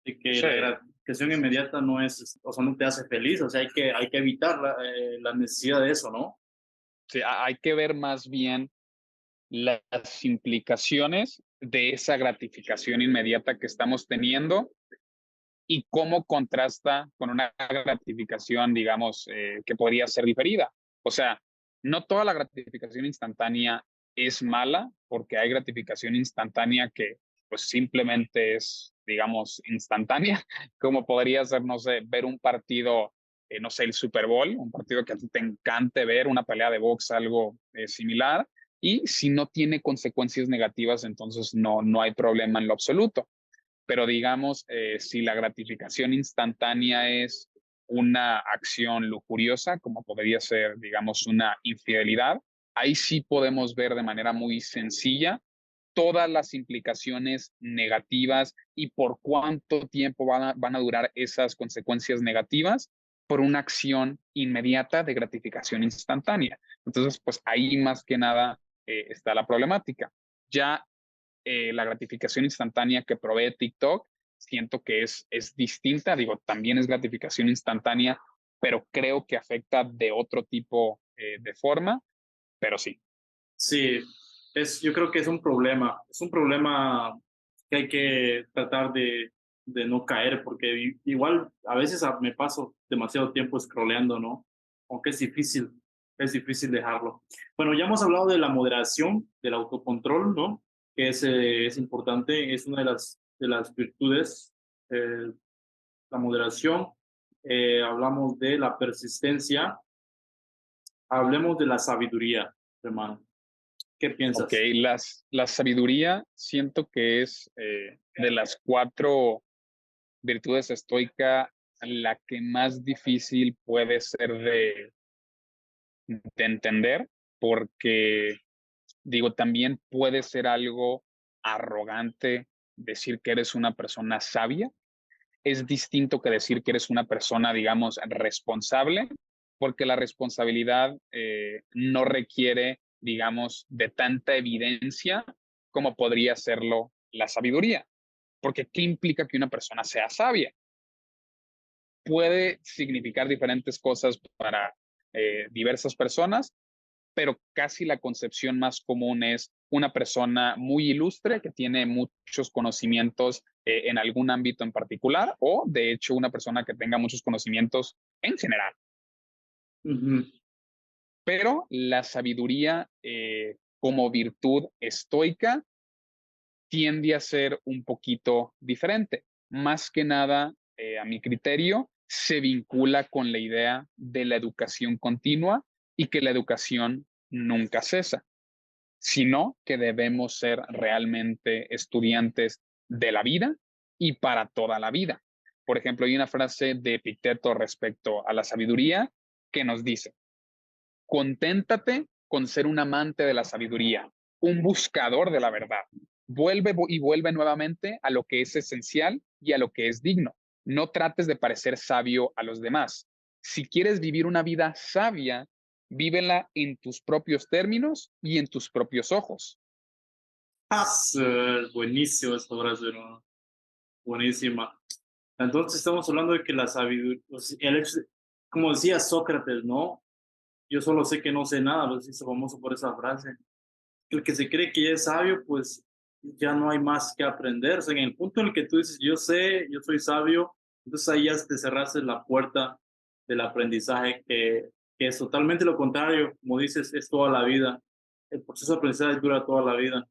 de que Sí, la gratificación inmediata no es, o sea, no te hace feliz, o sea, hay que evitar la necesidad de eso, ¿no? sí, hay que ver más bien las implicaciones de esa gratificación inmediata que estamos teniendo y cómo contrasta con una gratificación, digamos, que podría ser diferida. O sea, no toda la gratificación instantánea es mala, porque hay gratificación instantánea que pues simplemente es, digamos, instantánea, como podría ser, no sé, ver un partido, no sé, el Super Bowl, un partido que a ti te encante ver, una pelea de box, algo similar, y si no tiene consecuencias negativas, entonces no hay problema en lo absoluto. Pero digamos, si la gratificación instantánea es una acción lujuriosa, como podría ser, digamos, una infidelidad, ahí sí podemos ver de manera muy sencilla todas las implicaciones negativas y por cuánto tiempo van a durar esas consecuencias negativas por una acción inmediata de gratificación instantánea. Entonces, pues ahí más que nada está la problemática. Ya la gratificación instantánea que provee TikTok, siento que es distinta, digo, también es gratificación instantánea, pero creo que afecta de otro tipo de forma, pero sí. Sí, yo creo que es un problema que hay que tratar de no caer, porque igual a veces me paso demasiado tiempo scrolleando, ¿no? Aunque es difícil dejarlo. Bueno, ya hemos hablado de la moderación, del autocontrol, ¿no? Que es importante, es una de las virtudes, la moderación. Hablamos de la persistencia, hablemos de la sabiduría, hermano. ¿Qué Ok, piensas? la sabiduría siento que es de las cuatro virtudes estoica la que más difícil puede ser de entender, porque digo, también puede ser algo arrogante decir que eres una persona sabia. Es distinto que decir que eres una persona, digamos, responsable, porque la responsabilidad no requiere, digamos, de tanta evidencia como podría serlo la sabiduría. Porque ¿qué implica que una persona sea sabia? Puede significar diferentes cosas para diversas personas, pero casi la concepción más común es una persona muy ilustre que tiene muchos conocimientos en algún ámbito en particular, o de hecho una persona que tenga muchos conocimientos en general. Pero la sabiduría como virtud estoica tiende a ser un poquito diferente. Más que nada, a mi criterio, se vincula con la idea de la educación continua y que la educación nunca cesa, sino que debemos ser realmente estudiantes de la vida y para toda la vida. Por ejemplo, hay una frase de Epicteto respecto a la sabiduría que nos dice: conténtate con ser un amante de la sabiduría, un buscador de la verdad. Vuelve y vuelve nuevamente a lo que es esencial y a lo que es digno. No trates de parecer sabio a los demás. Si quieres vivir una vida sabia, vívela en tus propios términos y en tus propios ojos. Buenísimo esta frase, ¿no? Buenísima. Entonces estamos hablando de que la sabiduría, pues, como decía Sócrates, ¿no? Yo solo sé que no sé nada, lo hizo famoso por esa frase. El que se cree que ya es sabio, pues ya no hay más que aprender. O sea, en el punto en el que tú dices, yo sé, yo soy sabio, entonces ahí ya te cerraste la puerta del aprendizaje, que es totalmente lo contrario. Como dices, es toda la vida. El proceso de aprendizaje dura toda la vida.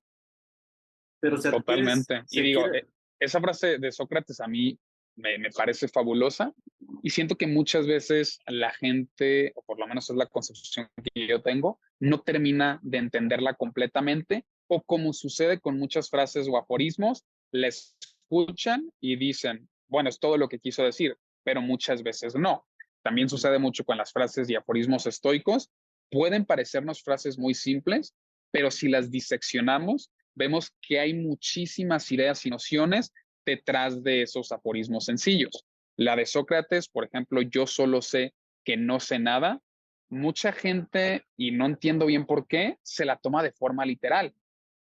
Pero si adquieres, Totalmente. si Y digo, adquieres, esa frase de Sócrates a mí me parece fabulosa y siento que muchas veces la gente, o por lo menos es la concepción que yo tengo, no termina de entenderla completamente, o como sucede con muchas frases o aforismos, les escuchan y dicen, bueno, es todo lo que quiso decir, pero muchas veces no. También sucede mucho con las frases y aforismos estoicos. Pueden parecernos frases muy simples, pero si las diseccionamos, vemos que hay muchísimas ideas y nociones detrás de esos aforismos sencillos. La de Sócrates, por ejemplo, yo solo sé que no sé nada. Mucha gente, y no entiendo bien por qué, se la toma de forma literal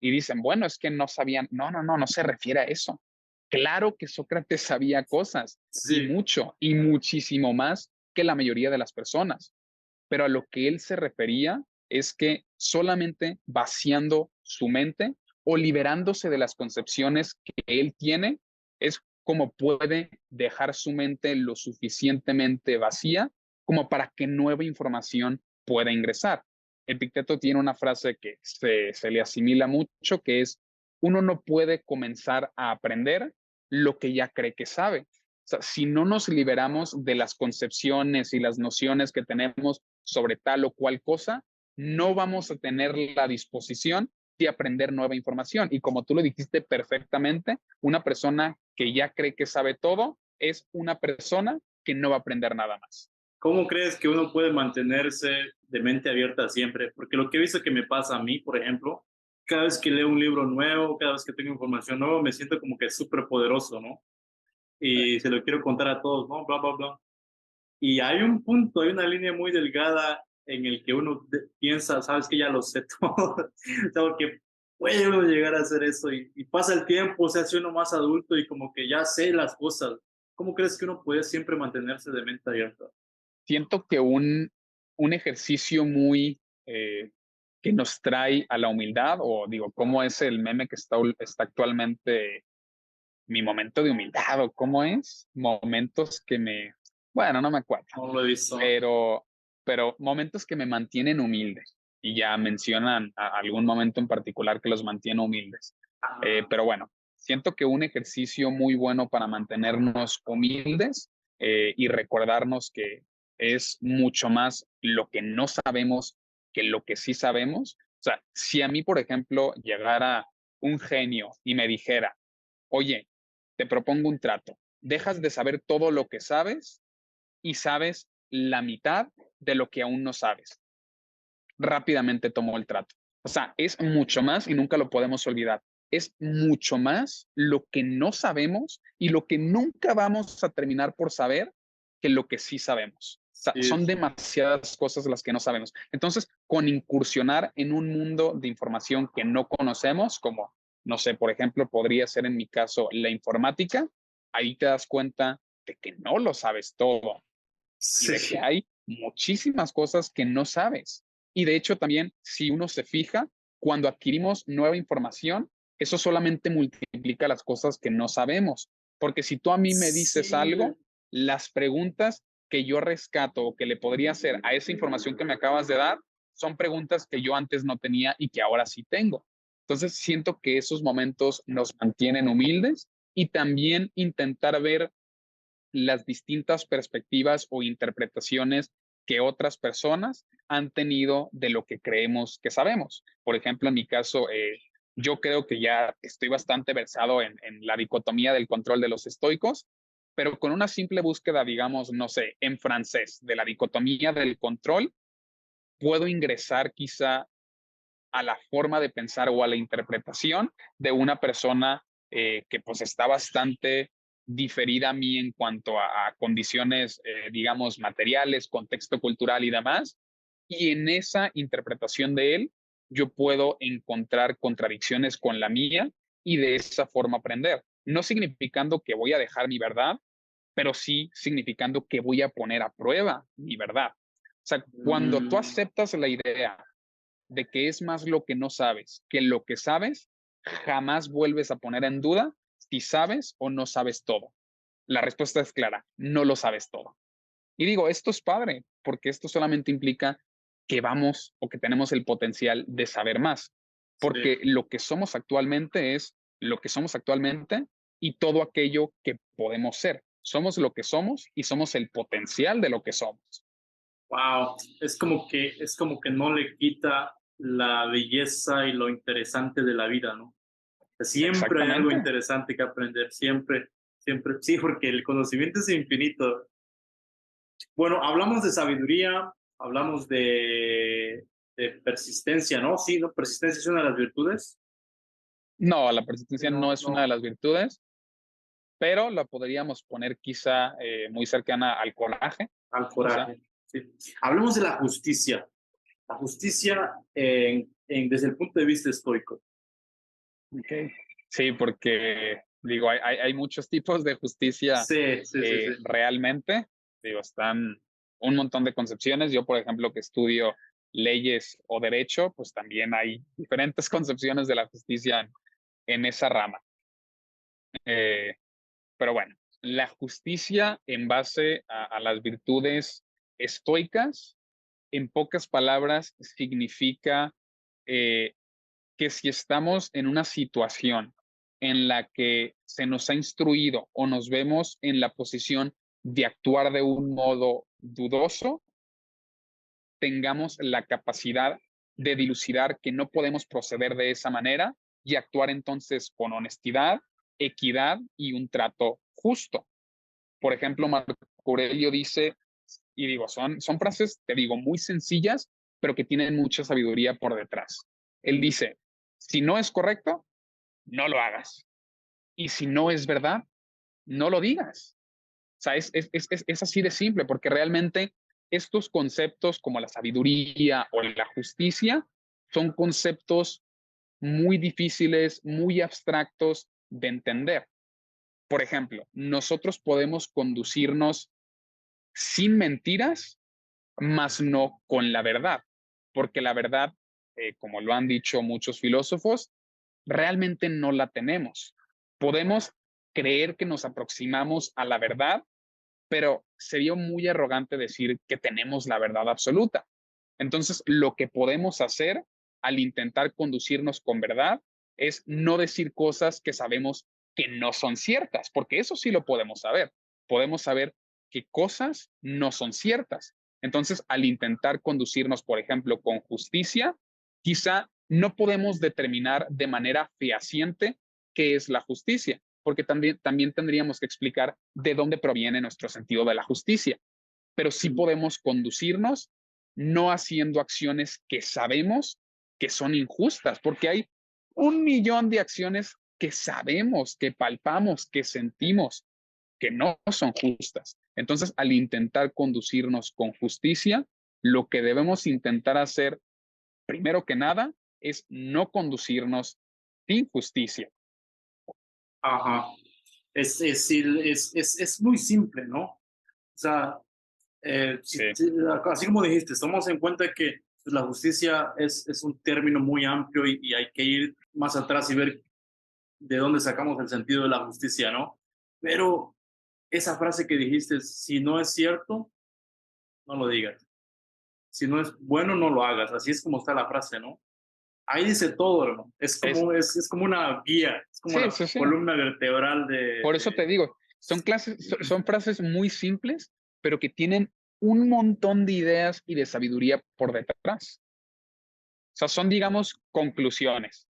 y dicen, bueno, es que no sabían. No, no, no, no se refiere a eso. Claro que Sócrates sabía cosas y sí, mucho y muchísimo más que la mayoría de las personas, pero a lo que él se refería es que solamente vaciando su mente o liberándose de las concepciones que él tiene es como puede dejar su mente lo suficientemente vacía como para que nueva información pueda ingresar. Epicteto tiene una frase que se le asimila mucho, que es: uno no puede comenzar a aprender lo que ya cree que sabe. O sea, si no nos liberamos de las concepciones y las nociones que tenemos sobre tal o cual cosa, no vamos a tener la disposición de aprender nueva información. Y como tú lo dijiste perfectamente, una persona que ya cree que sabe todo es una persona que no va a aprender nada más. ¿cómo crees que uno puede mantenerse de mente abierta siempre? Porque lo que he visto que me pasa a mí, por ejemplo, cada vez que leo un libro nuevo, cada vez que tengo información nueva, me siento como que súper poderoso, ¿no? Y se lo quiero contar a todos, ¿no? Bla, bla, bla. Y hay un punto, hay una línea muy delgada en el que uno piensa, sabes que ya lo sé todo, sabes que puede uno llegar a hacer eso y pasa el tiempo, se hace uno más adulto y como que ya sé las cosas. ¿Cómo crees que uno puede siempre mantenerse de mente abierta? Siento que un ejercicio muy que nos trae a la humildad, o digo, ¿cómo es el meme que está actualmente? Mi momento de humildad, o cómo es, momentos que me, bueno, no me acuerdo, No lo he visto. pero, pero momentos que me mantienen humilde, y ya mencionan algún momento en particular que los mantiene humildes. Ah, Pero bueno, siento que un ejercicio muy bueno para mantenernos humildes y recordarnos que es mucho más lo que no sabemos que lo que sí sabemos. O sea, si a mí, por ejemplo, llegara un genio y me dijera, oye, te propongo un trato, dejas de saber todo lo que sabes y sabes la mitad de lo que aún no sabes. Rápidamente tomó el trato. O sea, es mucho más y nunca lo podemos olvidar. Es mucho más lo que no sabemos y lo que nunca vamos a terminar por saber que lo que sí sabemos. O sea, sí, son sí. demasiadas cosas las que no sabemos. Entonces, con incursionar en un mundo de información que no conocemos, como, no sé, por ejemplo, podría ser en mi caso la informática, ahí te das cuenta de que no lo sabes todo y de que Sí. hay muchísimas cosas que no sabes. Y de hecho también, si uno se fija, cuando adquirimos nueva información, eso solamente multiplica las cosas que no sabemos. Porque si tú a mí me dices Sí, algo, las preguntas que yo rescato o que le podría hacer a esa información que me acabas de dar son preguntas que yo antes no tenía y que ahora sí tengo. Entonces siento que esos momentos nos mantienen humildes y también intentar ver las distintas perspectivas o interpretaciones que otras personas han tenido de lo que creemos que sabemos. Por ejemplo, en mi caso, yo creo que ya estoy bastante versado en la dicotomía del control de los estoicos, pero con una simple búsqueda, digamos, no sé, en francés, de la dicotomía del control, puedo ingresar quizá a la forma de pensar o a la interpretación de una persona que pues está bastante diferida a mí en cuanto a condiciones, digamos, materiales, contexto cultural y demás. Y en esa interpretación de él, yo puedo encontrar contradicciones con la mía y de esa forma aprender. No significando que voy a dejar mi verdad, pero sí significando que voy a poner a prueba mi verdad. O sea, cuando tú mm, aceptas la idea de que es más lo que no sabes que lo que sabes, jamás vuelves a poner en duda si sabes o no sabes todo. La respuesta es clara, no lo sabes todo. Y digo, esto es padre, porque esto solamente implica que vamos o que tenemos el potencial de saber más, sí. porque lo que somos actualmente es lo que somos actualmente y todo aquello que podemos ser. Somos lo que somos y somos el potencial de lo que somos. Wow, es como que no le quita la belleza y lo interesante de la vida, ¿no? Siempre hay algo Exactamente. interesante que aprender, siempre, siempre. Sí, porque el conocimiento es infinito. Bueno, hablamos de sabiduría, hablamos de persistencia, ¿no? Sí, ¿no? Persistencia es una de las virtudes. No, la Sí, persistencia no no, es una de no, las virtudes, pero la podríamos poner quizá muy cercana al coraje, al quizá. coraje. Sí. Hablemos de la justicia. La justicia desde el punto de vista estoico. Okay. Sí, porque digo, hay muchos tipos de justicia Sí, sí, sí, sí. realmente. Digo, están un montón de concepciones. Yo, por ejemplo, que estudio leyes o derecho, pues también hay diferentes concepciones de la justicia en esa rama. Eh, pero bueno, la justicia en base a las virtudes estoicas, en pocas palabras, significa eh, que si estamos en una situación en la que se nos ha instruido o nos vemos en la posición de actuar de un modo dudoso, tengamos la capacidad de dilucidar que no podemos proceder de esa manera y actuar entonces con honestidad, equidad y un trato justo. Por ejemplo, Marco Aurelio dice, y digo, son frases, te digo, muy sencillas, pero que tienen mucha sabiduría por detrás. Él dice, si no es correcto, no lo hagas. Y si no es verdad, no lo digas. O sea, es así de simple, porque realmente estos conceptos como la sabiduría o la justicia son conceptos muy difíciles, muy abstractos de entender. Por ejemplo, nosotros podemos conducirnos sin mentiras, más no con la verdad, porque la verdad, como lo han dicho muchos filósofos, realmente no la tenemos. Podemos creer que nos aproximamos a la verdad, pero sería muy arrogante decir que tenemos la verdad absoluta. Entonces, lo que podemos hacer al intentar conducirnos con verdad es no decir cosas que sabemos que no son ciertas, porque eso sí lo podemos saber. Podemos saber qué cosas no son ciertas. Entonces, al intentar conducirnos, por ejemplo, con justicia, quizá no podemos determinar de manera fehaciente qué es la justicia, porque también tendríamos que explicar de dónde proviene nuestro sentido de la justicia, pero sí podemos conducirnos no haciendo acciones que sabemos que son injustas, porque hay un millón de acciones que sabemos, que palpamos, que sentimos que no son justas. Entonces, al intentar conducirnos con justicia, lo que debemos intentar hacer, primero que nada, es no conducirnos sin justicia. Ajá. Es muy simple, ¿no? O sea, Sí, Así como dijiste, tomamos en cuenta que pues, la justicia es un término muy amplio y hay que ir más atrás y ver de dónde sacamos el sentido de la justicia, ¿no? Pero esa frase que dijiste, si no es cierto, no lo digas. Si no es bueno, no lo hagas. Así es como está la frase, ¿no? Ahí dice todo, hermano. es, Es como una guía, es como sí, la sí, sí. columna vertebral Por eso te digo, son frases muy simples, pero que tienen un montón de ideas y de sabiduría por detrás. O sea, son, digamos, conclusiones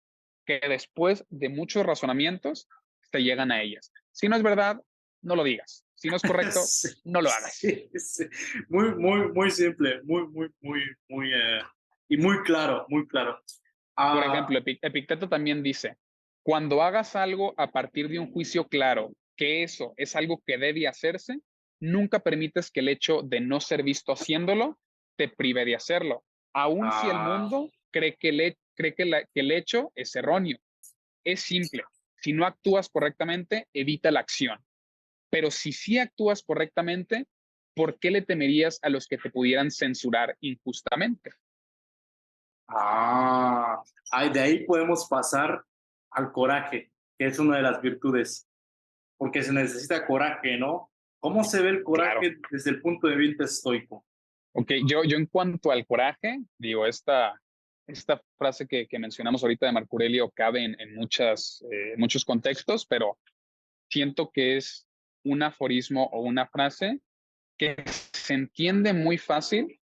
que después de muchos razonamientos te llegan a ellas. Si no es verdad, no lo digas. Si no es correcto, Sí, no lo hagas. sí, sí. Muy simple, y muy claro, muy claro. Por Ah, ejemplo, Epicteto también dice, cuando hagas algo a partir de un juicio claro que eso es algo que debe hacerse, nunca permites que el hecho de no ser visto haciéndolo te prive de hacerlo, aun si el ah, mundo cree que el hecho es erróneo. Es simple. Si no actúas correctamente, evita la acción. Pero si sí actúas correctamente, ¿por qué le temerías a los que te pudieran censurar injustamente? de ahí podemos pasar al coraje, que es una de las virtudes, porque se necesita coraje, ¿no? ¿Cómo se ve el Claro. coraje desde el punto de vista estoico? Ok, yo en cuanto al coraje, digo, esta frase que mencionamos ahorita de Marco Aurelio cabe en muchos contextos, pero siento que es un aforismo o una frase que se entiende muy fácil,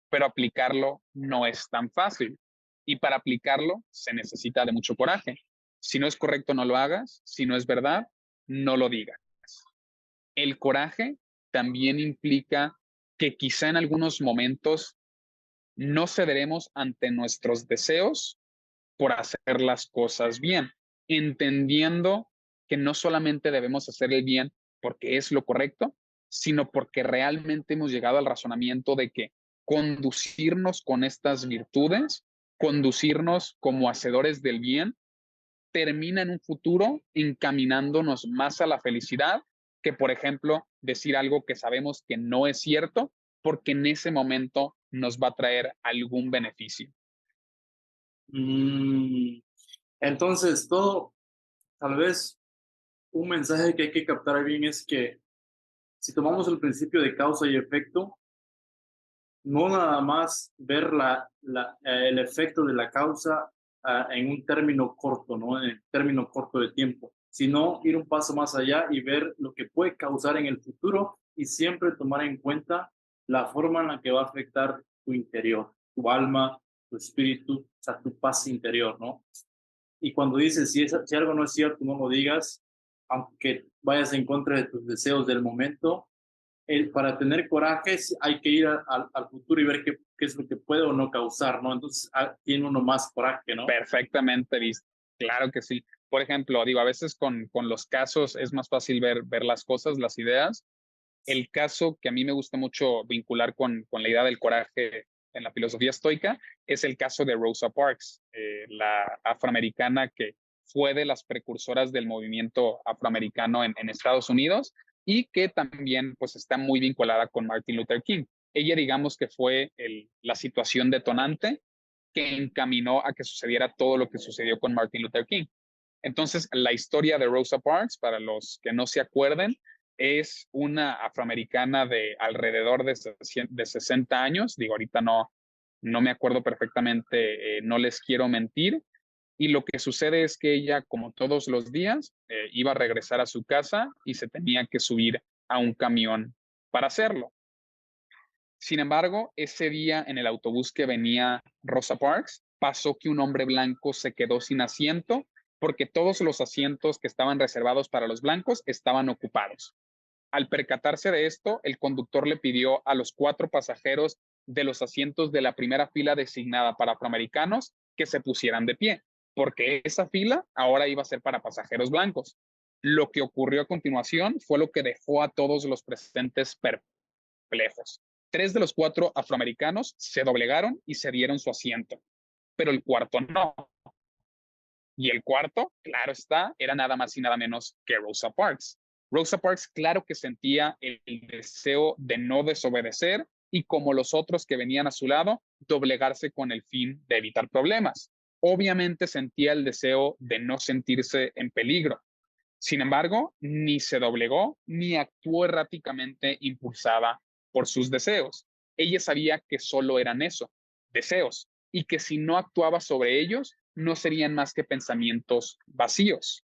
pero aplicarlo no es tan fácil. Y para aplicarlo se necesita de mucho coraje. Si no es correcto, no lo hagas. Si no es verdad, no lo digas. El coraje también implica que quizá en algunos momentos no cederemos ante nuestros deseos por hacer las cosas bien, entendiendo que no solamente debemos hacer el bien porque es lo correcto, sino porque realmente hemos llegado al razonamiento de que conducirnos con estas virtudes, conducirnos como hacedores del bien, termina en un futuro encaminándonos más a la felicidad que, por ejemplo, decir algo que sabemos que no es cierto porque en ese momento nos va a traer algún beneficio. Mm, entonces, tal vez un mensaje que hay que captar bien es que si tomamos el principio de causa y efecto, no nada más ver el efecto de la causa en un término corto, ¿no? En el término corto de tiempo, sino ir un paso más allá y ver lo que puede causar en el futuro y siempre tomar en cuenta la forma en la que va a afectar tu interior, tu alma, tu espíritu, o sea, tu paz interior, ¿no? Y cuando dices, si algo no es cierto, no lo digas, aunque vayas en contra de tus deseos del momento, para tener coraje hay que ir al futuro y ver qué es lo que puede o no causar, ¿no? Entonces tiene uno más coraje, ¿no? Perfectamente visto. Claro que sí. Por ejemplo, digo, a veces con los casos es más fácil ver las cosas, las ideas. El caso que a mí me gusta mucho vincular con la idea del coraje en la filosofía estoica es el caso de Rosa Parks, la afroamericana que fue de las precursoras del movimiento afroamericano en Estados Unidos y que también pues está muy vinculada con Martin Luther King. Ella digamos que fue la situación detonante que encaminó a que sucediera todo lo que sucedió con Martin Luther King. Entonces, la historia de Rosa Parks, para los que no se acuerden, es una afroamericana de alrededor de 60 años. Digo, ahorita no me acuerdo perfectamente, no les quiero mentir. Y lo que sucede es que ella, como todos los días, iba a regresar a su casa y se tenía que subir a un camión para hacerlo. Sin embargo, ese día en el autobús que venía Rosa Parks, pasó que un hombre blanco se quedó sin asiento porque todos los asientos que estaban reservados para los blancos estaban ocupados. Al percatarse de esto, el conductor le pidió a los 4 pasajeros de los asientos de la primera fila designada para afroamericanos que se pusieran de pie, porque esa fila ahora iba a ser para pasajeros blancos. Lo que ocurrió a continuación fue lo que dejó a todos los presentes perplejos. 3 de los 4 afroamericanos se doblegaron y cedieron su asiento, pero el cuarto no. Y el cuarto, claro está, era nada más y nada menos que Rosa Parks. Rosa Parks, claro que sentía el deseo de no desobedecer y, como los otros que venían a su lado, doblegarse con el fin de evitar problemas. Obviamente sentía el deseo de no sentirse en peligro. Sin embargo, ni se doblegó ni actuó erráticamente impulsada por sus deseos. Ella sabía que solo eran eso, deseos, y que si no actuaba sobre ellos, no serían más que pensamientos vacíos.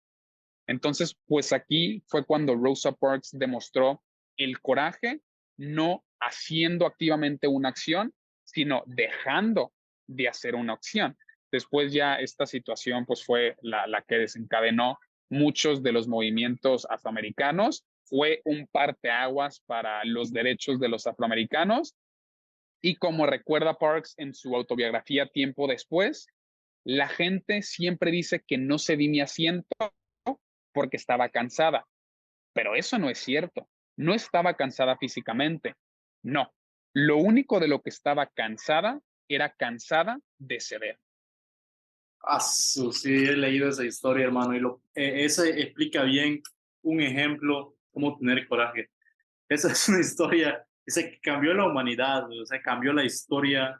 Entonces, pues aquí fue cuando Rosa Parks demostró el coraje, no haciendo activamente una acción, sino dejando de hacer una acción. Después ya esta situación pues fue la que desencadenó muchos de los movimientos afroamericanos, fue un parteaguas para los derechos de los afroamericanos y, como recuerda Parks en su autobiografía tiempo después, la gente siempre dice que no cedí mi asiento porque estaba cansada, pero eso no es cierto. No estaba cansada físicamente. No. Lo único de lo que estaba cansada era cansada de ceder. Sí, he leído esa historia, hermano, y esa explica bien un ejemplo cómo tener coraje. Esa es una historia que cambió la humanidad, o sea, cambió la historia,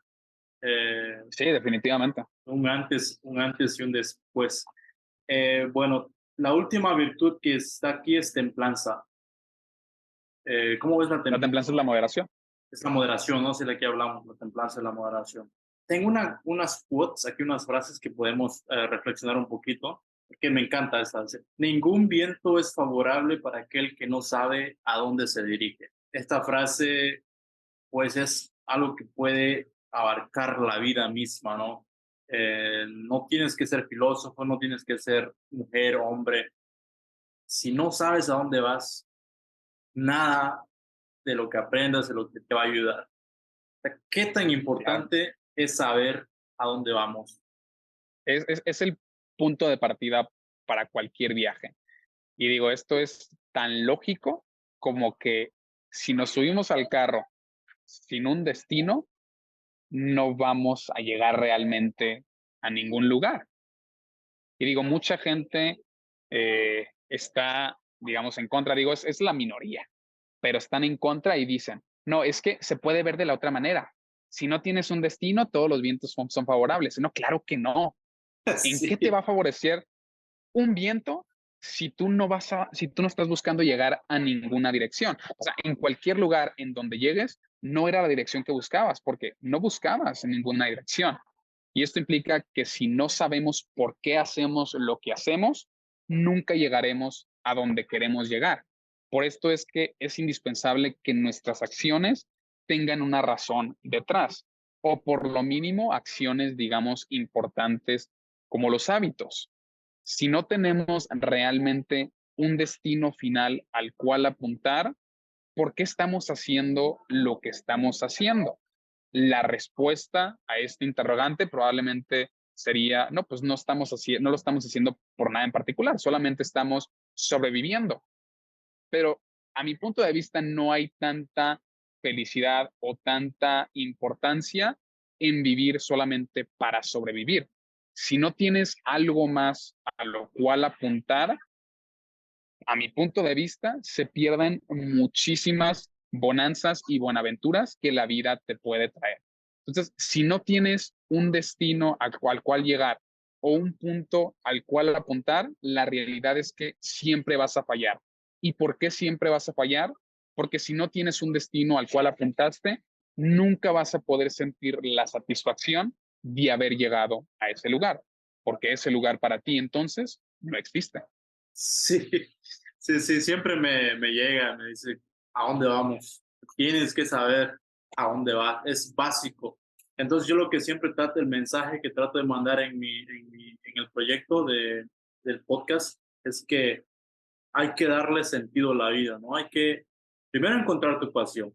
Sí, definitivamente. un antes y un después. Bueno, la última virtud que está aquí es templanza. ¿Cómo ves la La templanza? templanza es la moderación. Es la moderación, ¿no? Es de la que hablamos, la templanza y la moderación. Tengo unas quotes, aquí unas frases que podemos reflexionar un poquito, que me encanta esta. Dice, ningún viento es favorable para aquel que no sabe a dónde se dirige. Esta frase, pues, es algo que puede abarcar la vida misma, ¿no? No tienes que ser filósofo, no tienes que ser mujer, hombre. Si no sabes a dónde vas, nada de lo que aprendas, de lo que te va a ayudar. ¿Qué tan Claro. importante es saber a dónde vamos? Es el punto de partida para cualquier viaje. Y digo, esto es tan lógico como que si nos subimos al carro sin un destino, no vamos a llegar realmente a ningún lugar. Y digo, mucha gente está, digamos, en contra. Digo, es la minoría, pero están en contra y dicen, no, es que se puede ver de la otra manera. Si no tienes un destino, todos los vientos son favorables. No, claro que no. ¿En qué te Sí, va a favorecer un viento si tú no estás buscando llegar a ninguna dirección? O sea, en cualquier lugar en donde llegues, no era la dirección que buscabas, porque no buscabas en ninguna dirección. Y esto implica que si no sabemos por qué hacemos lo que hacemos, nunca llegaremos a donde queremos llegar. Por esto es que es indispensable que nuestras acciones tengan una razón detrás, o por lo mínimo acciones, digamos, importantes como los hábitos. Si no tenemos realmente un destino final al cual apuntar, ¿por qué estamos haciendo lo que estamos haciendo? La respuesta a este interrogante probablemente sería, no, pues no lo estamos haciendo por nada en particular, solamente estamos sobreviviendo. Pero a mi punto de vista no hay tanta felicidad o tanta importancia en vivir solamente para sobrevivir. Si no tienes algo más a lo cual apuntar, a mi punto de vista, se pierden muchísimas bonanzas y buenaventuras que la vida te puede traer. Entonces, si no tienes un destino al cual llegar o un punto al cual apuntar, la realidad es que siempre vas a fallar. ¿Y por qué siempre vas a fallar? Porque si no tienes un destino al cual apuntaste, nunca vas a poder sentir la satisfacción de haber llegado a ese lugar, porque ese lugar para ti entonces no existe. sí, sí, siempre me llega, me dice, ¿a dónde vamos? Tienes que saber a dónde vas, es básico. Entonces yo lo que siempre trato, el mensaje que trato de mandar en el proyecto del podcast es que hay que darle sentido a la vida, ¿no? Hay que primero encontrar tu pasión,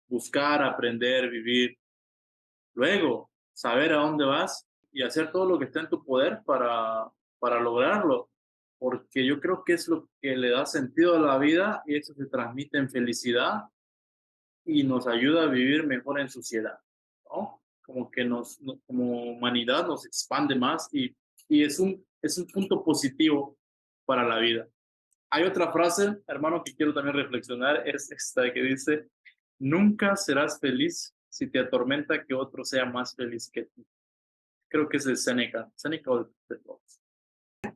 buscar, aprender, vivir, luego saber a dónde vas y hacer todo lo que está en tu poder para lograrlo, porque yo creo que es lo que le da sentido a la vida y eso se transmite en felicidad y nos ayuda a vivir mejor en sociedad, ¿no? Como que como humanidad nos expande más y es un punto positivo para la vida. Hay otra frase, hermano, que quiero también reflexionar, es esta que dice, nunca serás feliz si te atormenta que otro sea más feliz que tú. Creo que es de Séneca. Séneca o de Fox.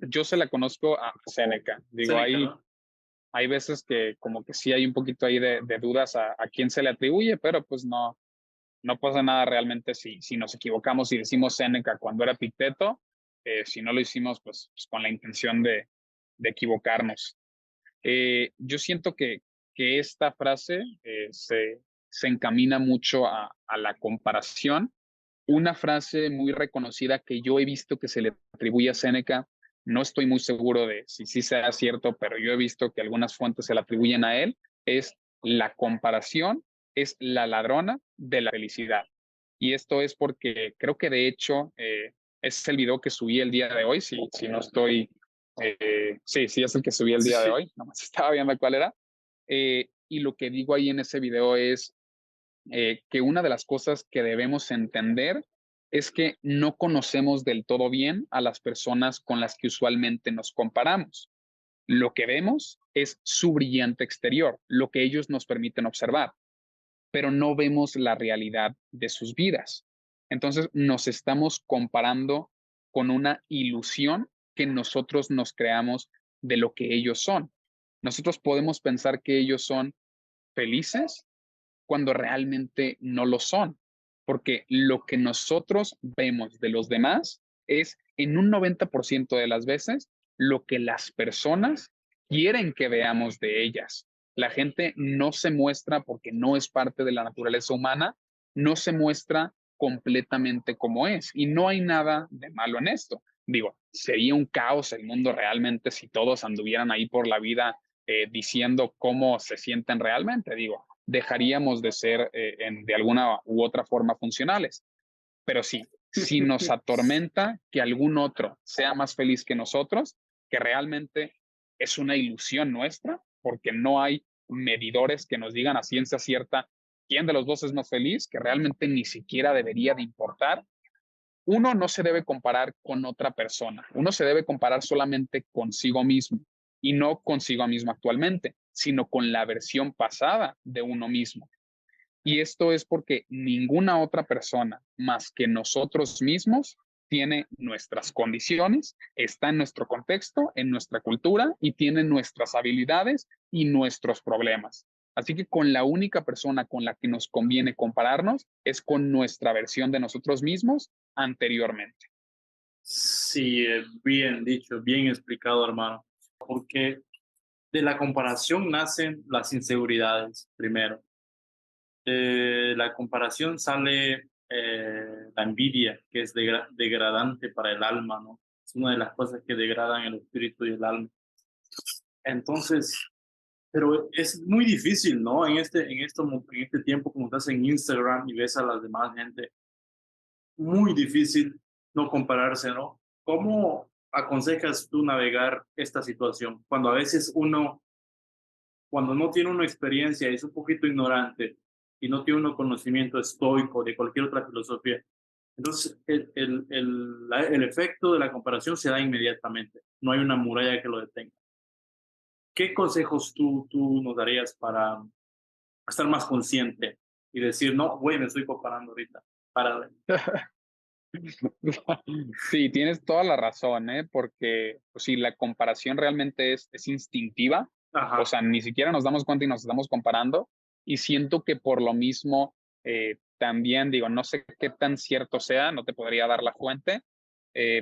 Yo se la conozco a Seneca. Digo, Séneca, ¿no? hay veces que como que sí hay un poquito ahí de dudas a quién se le atribuye, pero pues no pasa nada realmente si nos equivocamos y decimos Séneca cuando era Epicteto, si no lo hicimos pues con la intención de equivocarnos. Yo siento que esta frase se encamina mucho a la comparación. Una frase muy reconocida que yo he visto que se le atribuye a Séneca, no estoy muy seguro de si sí sea cierto, pero yo he visto que algunas fuentes se la atribuyen a él, es la comparación es la ladrona de la felicidad. Y esto es porque creo que de hecho es el video que subí el día de hoy, si no estoy, sí, es el que subí el día de Sí. hoy, nomás estaba viendo cuál era. Y lo que digo ahí en ese video es que una de las cosas que debemos entender es que no conocemos del todo bien a las personas con las que usualmente nos comparamos. Lo que vemos es su brillante exterior, lo que ellos nos permiten observar, pero no vemos la realidad de sus vidas. Entonces nos estamos comparando con una ilusión que nosotros nos creamos de lo que ellos son. Nosotros podemos pensar que ellos son felices cuando realmente no lo son, porque lo que nosotros vemos de los demás es en un 90% de las veces lo que las personas quieren que veamos de ellas. La gente no se muestra porque no es parte de la naturaleza humana, no se muestra completamente como es y no hay nada de malo en esto. Digo, sería un caos el mundo realmente si todos anduvieran ahí por la vida diciendo cómo se sienten realmente. Digo, dejaríamos de ser de alguna u otra forma funcionales. Pero sí, si nos atormenta que algún otro sea más feliz que nosotros, que realmente es una ilusión nuestra, porque no hay medidores que nos digan a ciencia cierta quién de los dos es más feliz, que realmente ni siquiera debería de importar. Uno no se debe comparar con otra persona, uno se debe comparar solamente consigo mismo y no consigo mismo actualmente, sino con la versión pasada de uno mismo. Y esto es porque ninguna otra persona más que nosotros mismos tiene nuestras condiciones, está en nuestro contexto, en nuestra cultura y tiene nuestras habilidades y nuestros problemas. Así que con la única persona con la que nos conviene compararnos es con nuestra versión de nosotros mismos anteriormente. Sí, bien dicho, bien explicado, hermano. Porque de la comparación nacen las inseguridades, primero. De la comparación sale la envidia, que es degradante para el alma, ¿no? Es una de las cosas que degradan el espíritu y el alma. Entonces, pero es muy difícil, ¿no? En este tiempo, como estás en Instagram y ves a las demás gente, muy difícil no compararse, ¿no? ¿Cómo aconsejas tú navegar esta situación? Cuando a veces cuando no tiene una experiencia, es un poquito ignorante y no tiene un conocimiento estoico de cualquier otra filosofía. Entonces, el efecto de la comparación se da inmediatamente. No hay una muralla que lo detenga. ¿Qué consejos tú nos darías para estar más consciente y decir, no, güey, me estoy comparando ahorita? Párale. Sí, tienes toda la razón, ¿eh? Porque pues, sí, la comparación realmente es instintiva, o Ajá. sea, ni siquiera nos damos cuenta y nos estamos comparando, y siento que por lo mismo, también digo, no sé qué tan cierto sea, no te podría dar la fuente,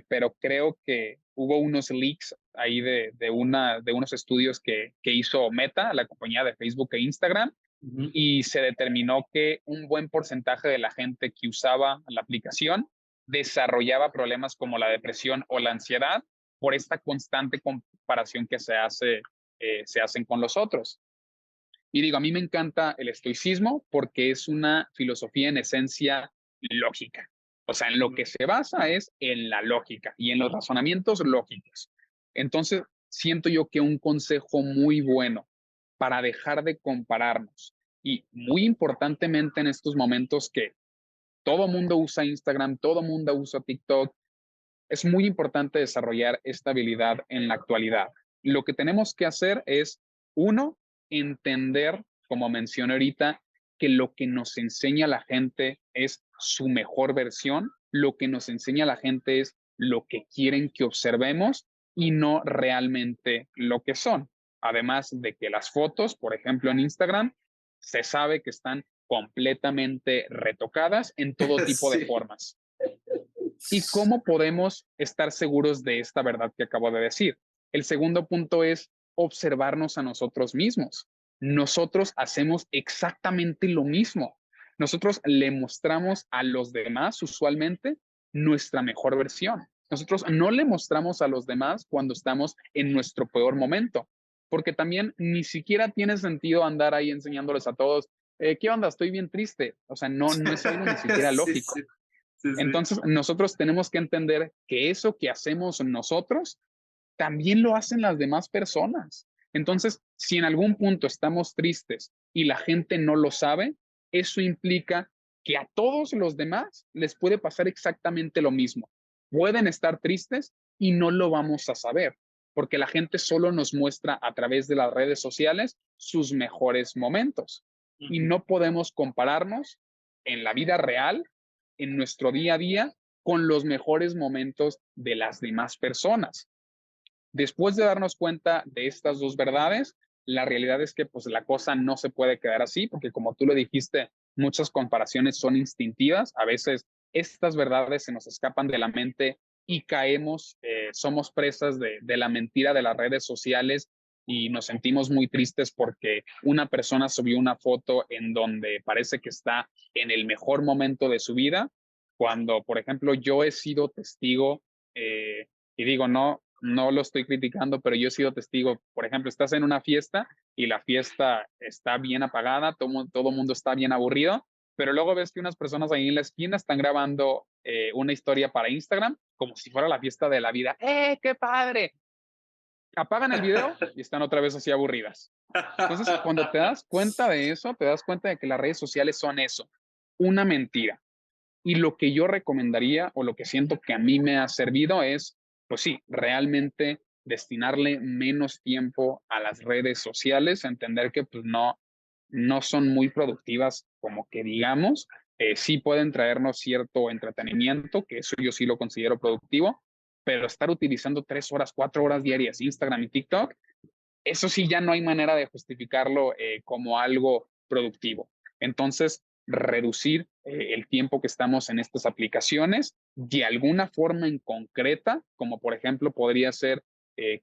pero creo que hubo unos leaks ahí de unos estudios que hizo Meta, la compañía de Facebook e Instagram, Ujú. y se determinó que un buen porcentaje de la gente que usaba la aplicación desarrollaba problemas como la depresión o la ansiedad por esta constante comparación que se hacen con los otros. Y digo, a mí me encanta el estoicismo porque es una filosofía en esencia lógica. O sea, en lo que se basa es en la lógica y en los razonamientos lógicos. Entonces, siento yo que un consejo muy bueno para dejar de compararnos y muy importantemente en estos momentos que todo mundo usa Instagram, todo mundo usa TikTok, es muy importante desarrollar esta habilidad en la actualidad. Lo que tenemos que hacer es, uno, entender, como mencioné ahorita, que lo que nos enseña la gente es su mejor versión, lo que nos enseña la gente es lo que quieren que observemos y no realmente lo que son. Además de que las fotos, por ejemplo, en Instagram, se sabe que están completamente retocadas en todo tipo de Sí. formas. ¿Y cómo podemos estar seguros de esta verdad que acabo de decir? El segundo punto es observarnos a nosotros mismos. Nosotros hacemos exactamente lo mismo. Nosotros le mostramos a los demás usualmente nuestra mejor versión. Nosotros no le mostramos a los demás cuando estamos en nuestro peor momento, porque también ni siquiera tiene sentido andar ahí enseñándoles a todos, ¿qué onda? Estoy bien triste. O sea, no es algo ni siquiera Sí, lógico. sí, sí, sí. Entonces, nosotros tenemos que entender que eso que hacemos nosotros también lo hacen las demás personas. Entonces, si en algún punto estamos tristes y la gente no lo sabe, eso implica que a todos los demás les puede pasar exactamente lo mismo. Pueden estar tristes y no lo vamos a saber, porque la gente solo nos muestra a través de las redes sociales sus mejores momentos. Y Ujú. no podemos compararnos en la vida real, en nuestro día a día, con los mejores momentos de las demás personas. Después de darnos cuenta de estas dos verdades, la realidad es que pues la cosa no se puede quedar así, porque como tú lo dijiste, muchas comparaciones son instintivas, a veces estas verdades se nos escapan de la mente y caemos, somos presas de la mentira de las redes sociales y nos sentimos muy tristes porque una persona subió una foto en donde parece que está en el mejor momento de su vida, cuando, por ejemplo, yo he sido testigo, y digo, no lo estoy criticando, pero yo he sido testigo. Por ejemplo, estás en una fiesta y la fiesta está bien apagada, todo mundo está bien aburrido, pero luego ves que unas personas ahí en la esquina están grabando una historia para Instagram como si fuera la fiesta de la vida. ¡Qué padre! Apagan el video y están otra vez así aburridas. Entonces, cuando te das cuenta de eso, te das cuenta de que las redes sociales son eso, una mentira. Y lo que yo recomendaría o lo que siento que a mí me ha servido es, pues sí, realmente destinarle menos tiempo a las redes sociales, entender que pues no son muy productivas como que digamos, sí pueden traernos cierto entretenimiento, que eso yo sí lo considero productivo, pero estar utilizando 3 horas, 4 horas diarias Instagram y TikTok, eso sí ya no hay manera de justificarlo como algo productivo. Entonces, reducir el tiempo que estamos en estas aplicaciones de alguna forma en concreta, como por ejemplo podría ser,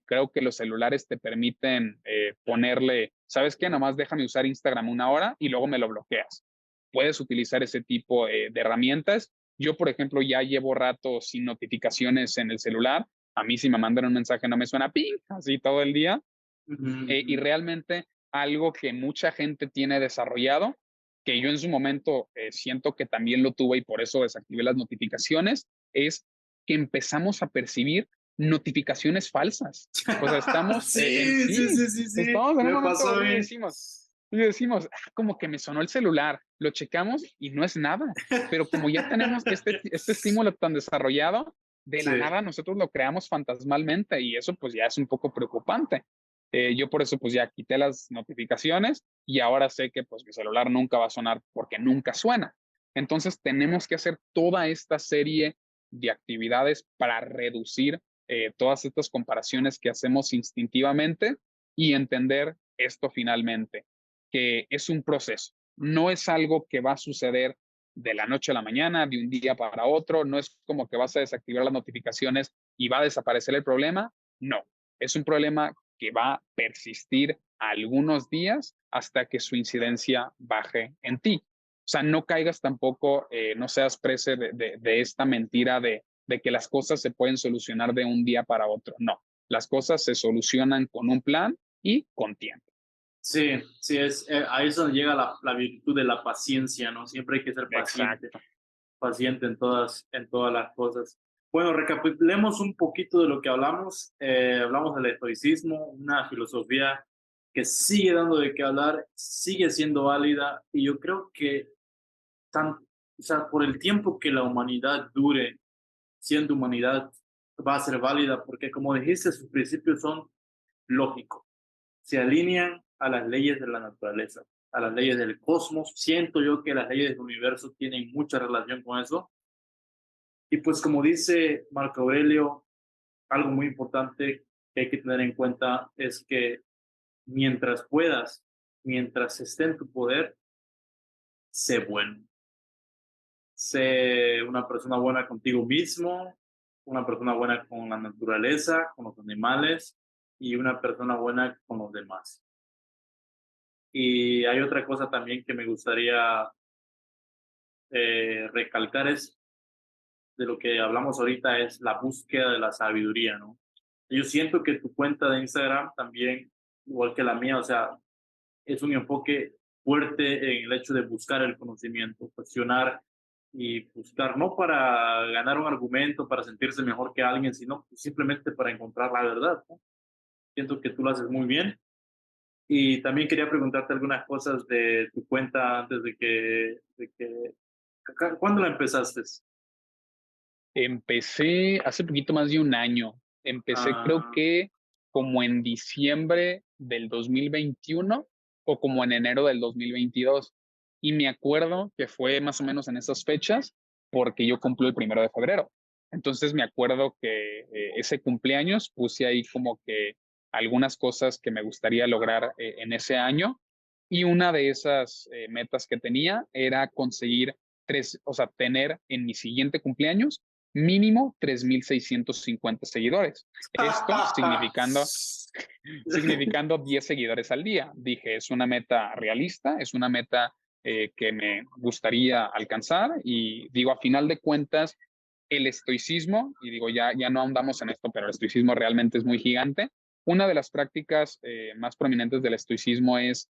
creo que los celulares te permiten ponerle, ¿sabes qué? Nomás déjame usar Instagram 1 hora y luego me lo bloqueas. Puedes utilizar ese tipo de herramientas. Yo, por ejemplo, ya llevo rato sin notificaciones en el celular. A mí si me mandan un mensaje no me suena ping, así todo el día, Ujú, y ujú. realmente algo que mucha gente tiene desarrollado, que yo en su momento siento que también lo tuve y por eso desactivé las notificaciones, es que empezamos a percibir notificaciones falsas. O sea, estamos Sí, sí, sí, sí, sí, estamos en un me momento pasó a aburrido mí. y decimos, como que me sonó el celular, lo checamos y no es nada. Pero como ya tenemos este estímulo tan desarrollado, de la Sí, nada nosotros lo creamos fantasmalmente y eso pues ya es un poco preocupante. Yo por eso pues ya quité las notificaciones y ahora sé que pues mi celular nunca va a sonar porque nunca suena. Entonces tenemos que hacer toda esta serie de actividades para reducir todas estas comparaciones que hacemos instintivamente y entender esto finalmente, que es un proceso, no es algo que va a suceder de la noche a la mañana, de un día para otro, no es como que vas a desactivar las notificaciones y va a desaparecer el problema, no, es un problema que va a persistir algunos días hasta que su incidencia baje en ti. O sea, no caigas tampoco, no seas presa de esta mentira de que las cosas se pueden solucionar de un día para otro. No, las cosas se solucionan con un plan y con tiempo. sí, sí, ahí es donde llega la virtud de la paciencia, ¿no? Siempre hay que ser paciente, Exacto. paciente en todas las cosas. Bueno, recapitulemos un poquito de lo que hablamos. Hablamos del estoicismo, una filosofía que sigue dando de qué hablar, sigue siendo válida y yo creo que o sea, por el tiempo que la humanidad dure siendo humanidad, va a ser válida, porque como dijiste, sus principios son lógico. Se alinean a las leyes de la naturaleza, a las leyes del cosmos. Siento yo que las leyes del universo tienen mucha relación con eso. Y pues como dice Marco Aurelio, algo muy importante que hay que tener en cuenta es que mientras puedas, mientras esté en tu poder, sé bueno. Sé una persona buena contigo mismo, una persona buena con la naturaleza, con los animales y una persona buena con los demás. Y hay otra cosa también que me gustaría recalcar es de lo que hablamos ahorita es la búsqueda de la sabiduría, ¿no? Yo siento que tu cuenta de Instagram también, igual que la mía, o sea, es un enfoque fuerte en el hecho de buscar el conocimiento, cuestionar y buscar, no para ganar un argumento, para sentirse mejor que alguien, sino simplemente para encontrar la verdad, ¿no? Siento que tú lo haces muy bien. Y también quería preguntarte algunas cosas de tu cuenta antes ¿cuándo la empezaste? Empecé hace poquito más de un año. Empecé creo Ah, que como en diciembre del 2021 o como en enero del 2022. Y me acuerdo que fue más o menos en esas fechas porque yo cumplo el 1 de febrero. Entonces me acuerdo que ese cumpleaños puse ahí como que algunas cosas que me gustaría lograr en ese año. Y una de esas metas que tenía era conseguir o sea, tener en mi siguiente cumpleaños mínimo 3,650 seguidores. Esto significando 10 seguidores al día. Dije, es una meta realista, es una meta que me gustaría alcanzar y digo, a final de cuentas, el estoicismo, y digo, ya no andamos en esto, pero el estoicismo realmente es muy gigante. Una de las prácticas más prominentes del estoicismo es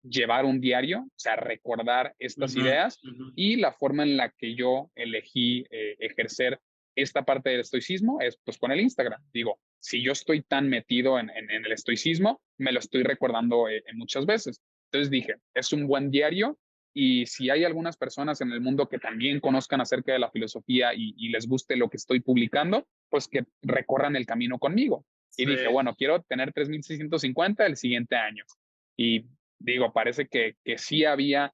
llevar un diario, o sea, recordar estas ujú, ideas ujú. y la forma en la que yo elegí ejercer esta parte del estoicismo es pues con el Instagram. Digo, si yo estoy tan metido en el estoicismo, me lo estoy recordando muchas veces. Entonces dije, es un buen diario y si hay algunas personas en el mundo que también conozcan acerca de la filosofía y les guste lo que estoy publicando, pues que recorran el camino conmigo. Y Sí. dije, bueno, quiero tener 3,650 el siguiente año. Y digo, parece que sí había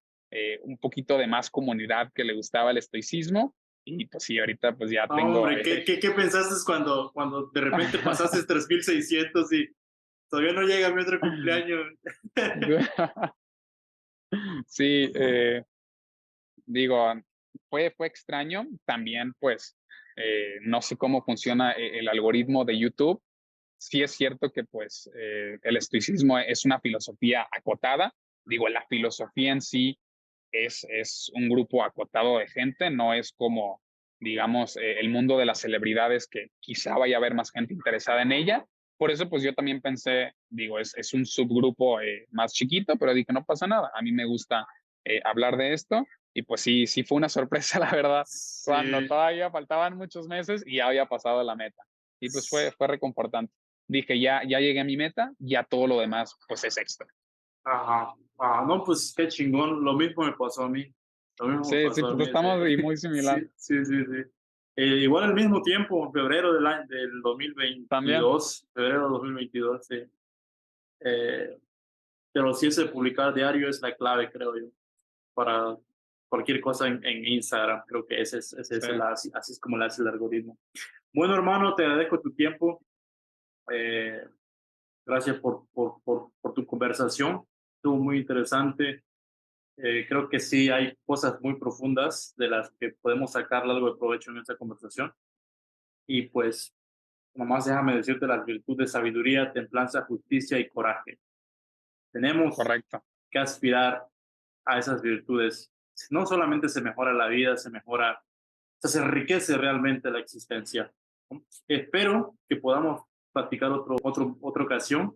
un poquito de más comunidad que le gustaba el estoicismo y pues sí, ahorita pues ya Ah, tengo... hombre, ¿qué pensaste cuando de repente pasaste 3600 y todavía no llega mi otro cumpleaños? Sí, digo, fue extraño. También pues no sé cómo funciona el algoritmo de YouTube. Sí es cierto que pues el estoicismo es una filosofía acotada. Digo, la filosofía en sí es un grupo acotado de gente, no es como, digamos, el mundo de las celebridades que quizá vaya a haber más gente interesada en ella. Por eso, pues yo también pensé, digo, es un subgrupo más chiquito, pero dije, no pasa nada, a mí me gusta hablar de esto. Y pues sí, sí fue una sorpresa, la verdad, cuando Sí. todavía faltaban muchos meses y ya había pasado la meta. Y pues fue reconfortante. Dije, ya llegué a mi meta, ya todo lo demás, pues es extra. Ajá. Ah, no, pues qué chingón. Lo mismo me pasó a mí. Lo mismo me Sí, sí, pasó a pues mí. estamos y muy Sí, similar. sí, sí, sí. Igual al mismo tiempo, en febrero del También. 2022, febrero de 2022, sí. Eh, pero sí, ese publicar diario es la clave, creo yo, para cualquier cosa en Instagram. Creo que ese Sí. es así es como le hace el algoritmo. Bueno, hermano, te agradezco tu tiempo. Eh, Gracias por tu conversación. Estuvo muy interesante. Creo que sí hay cosas muy profundas de las que podemos sacar algo de provecho en esta conversación. Y pues, nomás déjame decirte las virtudes: sabiduría, templanza, justicia y coraje. Tenemos Correcto. que aspirar a esas virtudes. No solamente se mejora la vida, o sea, se enriquece realmente la existencia. Espero que podamos practicar otra ocasión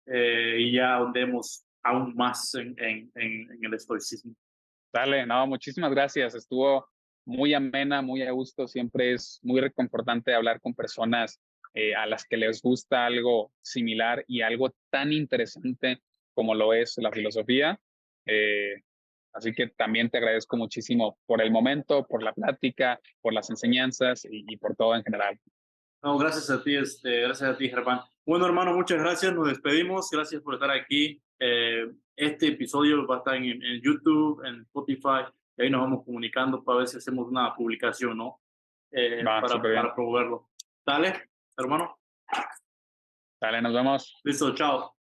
y ya ahondemos aún más en el estoicismo. Dale, no, muchísimas gracias. Estuvo muy amena, muy a gusto. Siempre es muy reconfortante hablar con personas a las que les gusta algo similar y algo tan interesante como lo es la filosofía. Eh, Así que también te agradezco muchísimo por el momento, por la plática, por las enseñanzas y por todo en general. No, gracias a ti, Germán. Bueno, hermano, muchas gracias. Nos despedimos. Gracias por estar aquí. Este episodio va a estar en YouTube, en Spotify. Y ahí nos vamos comunicando para ver si hacemos una publicación, ¿no? Va, súper bien. Para promoverlo. Dale, hermano. Dale, nos vemos. Listo, chao.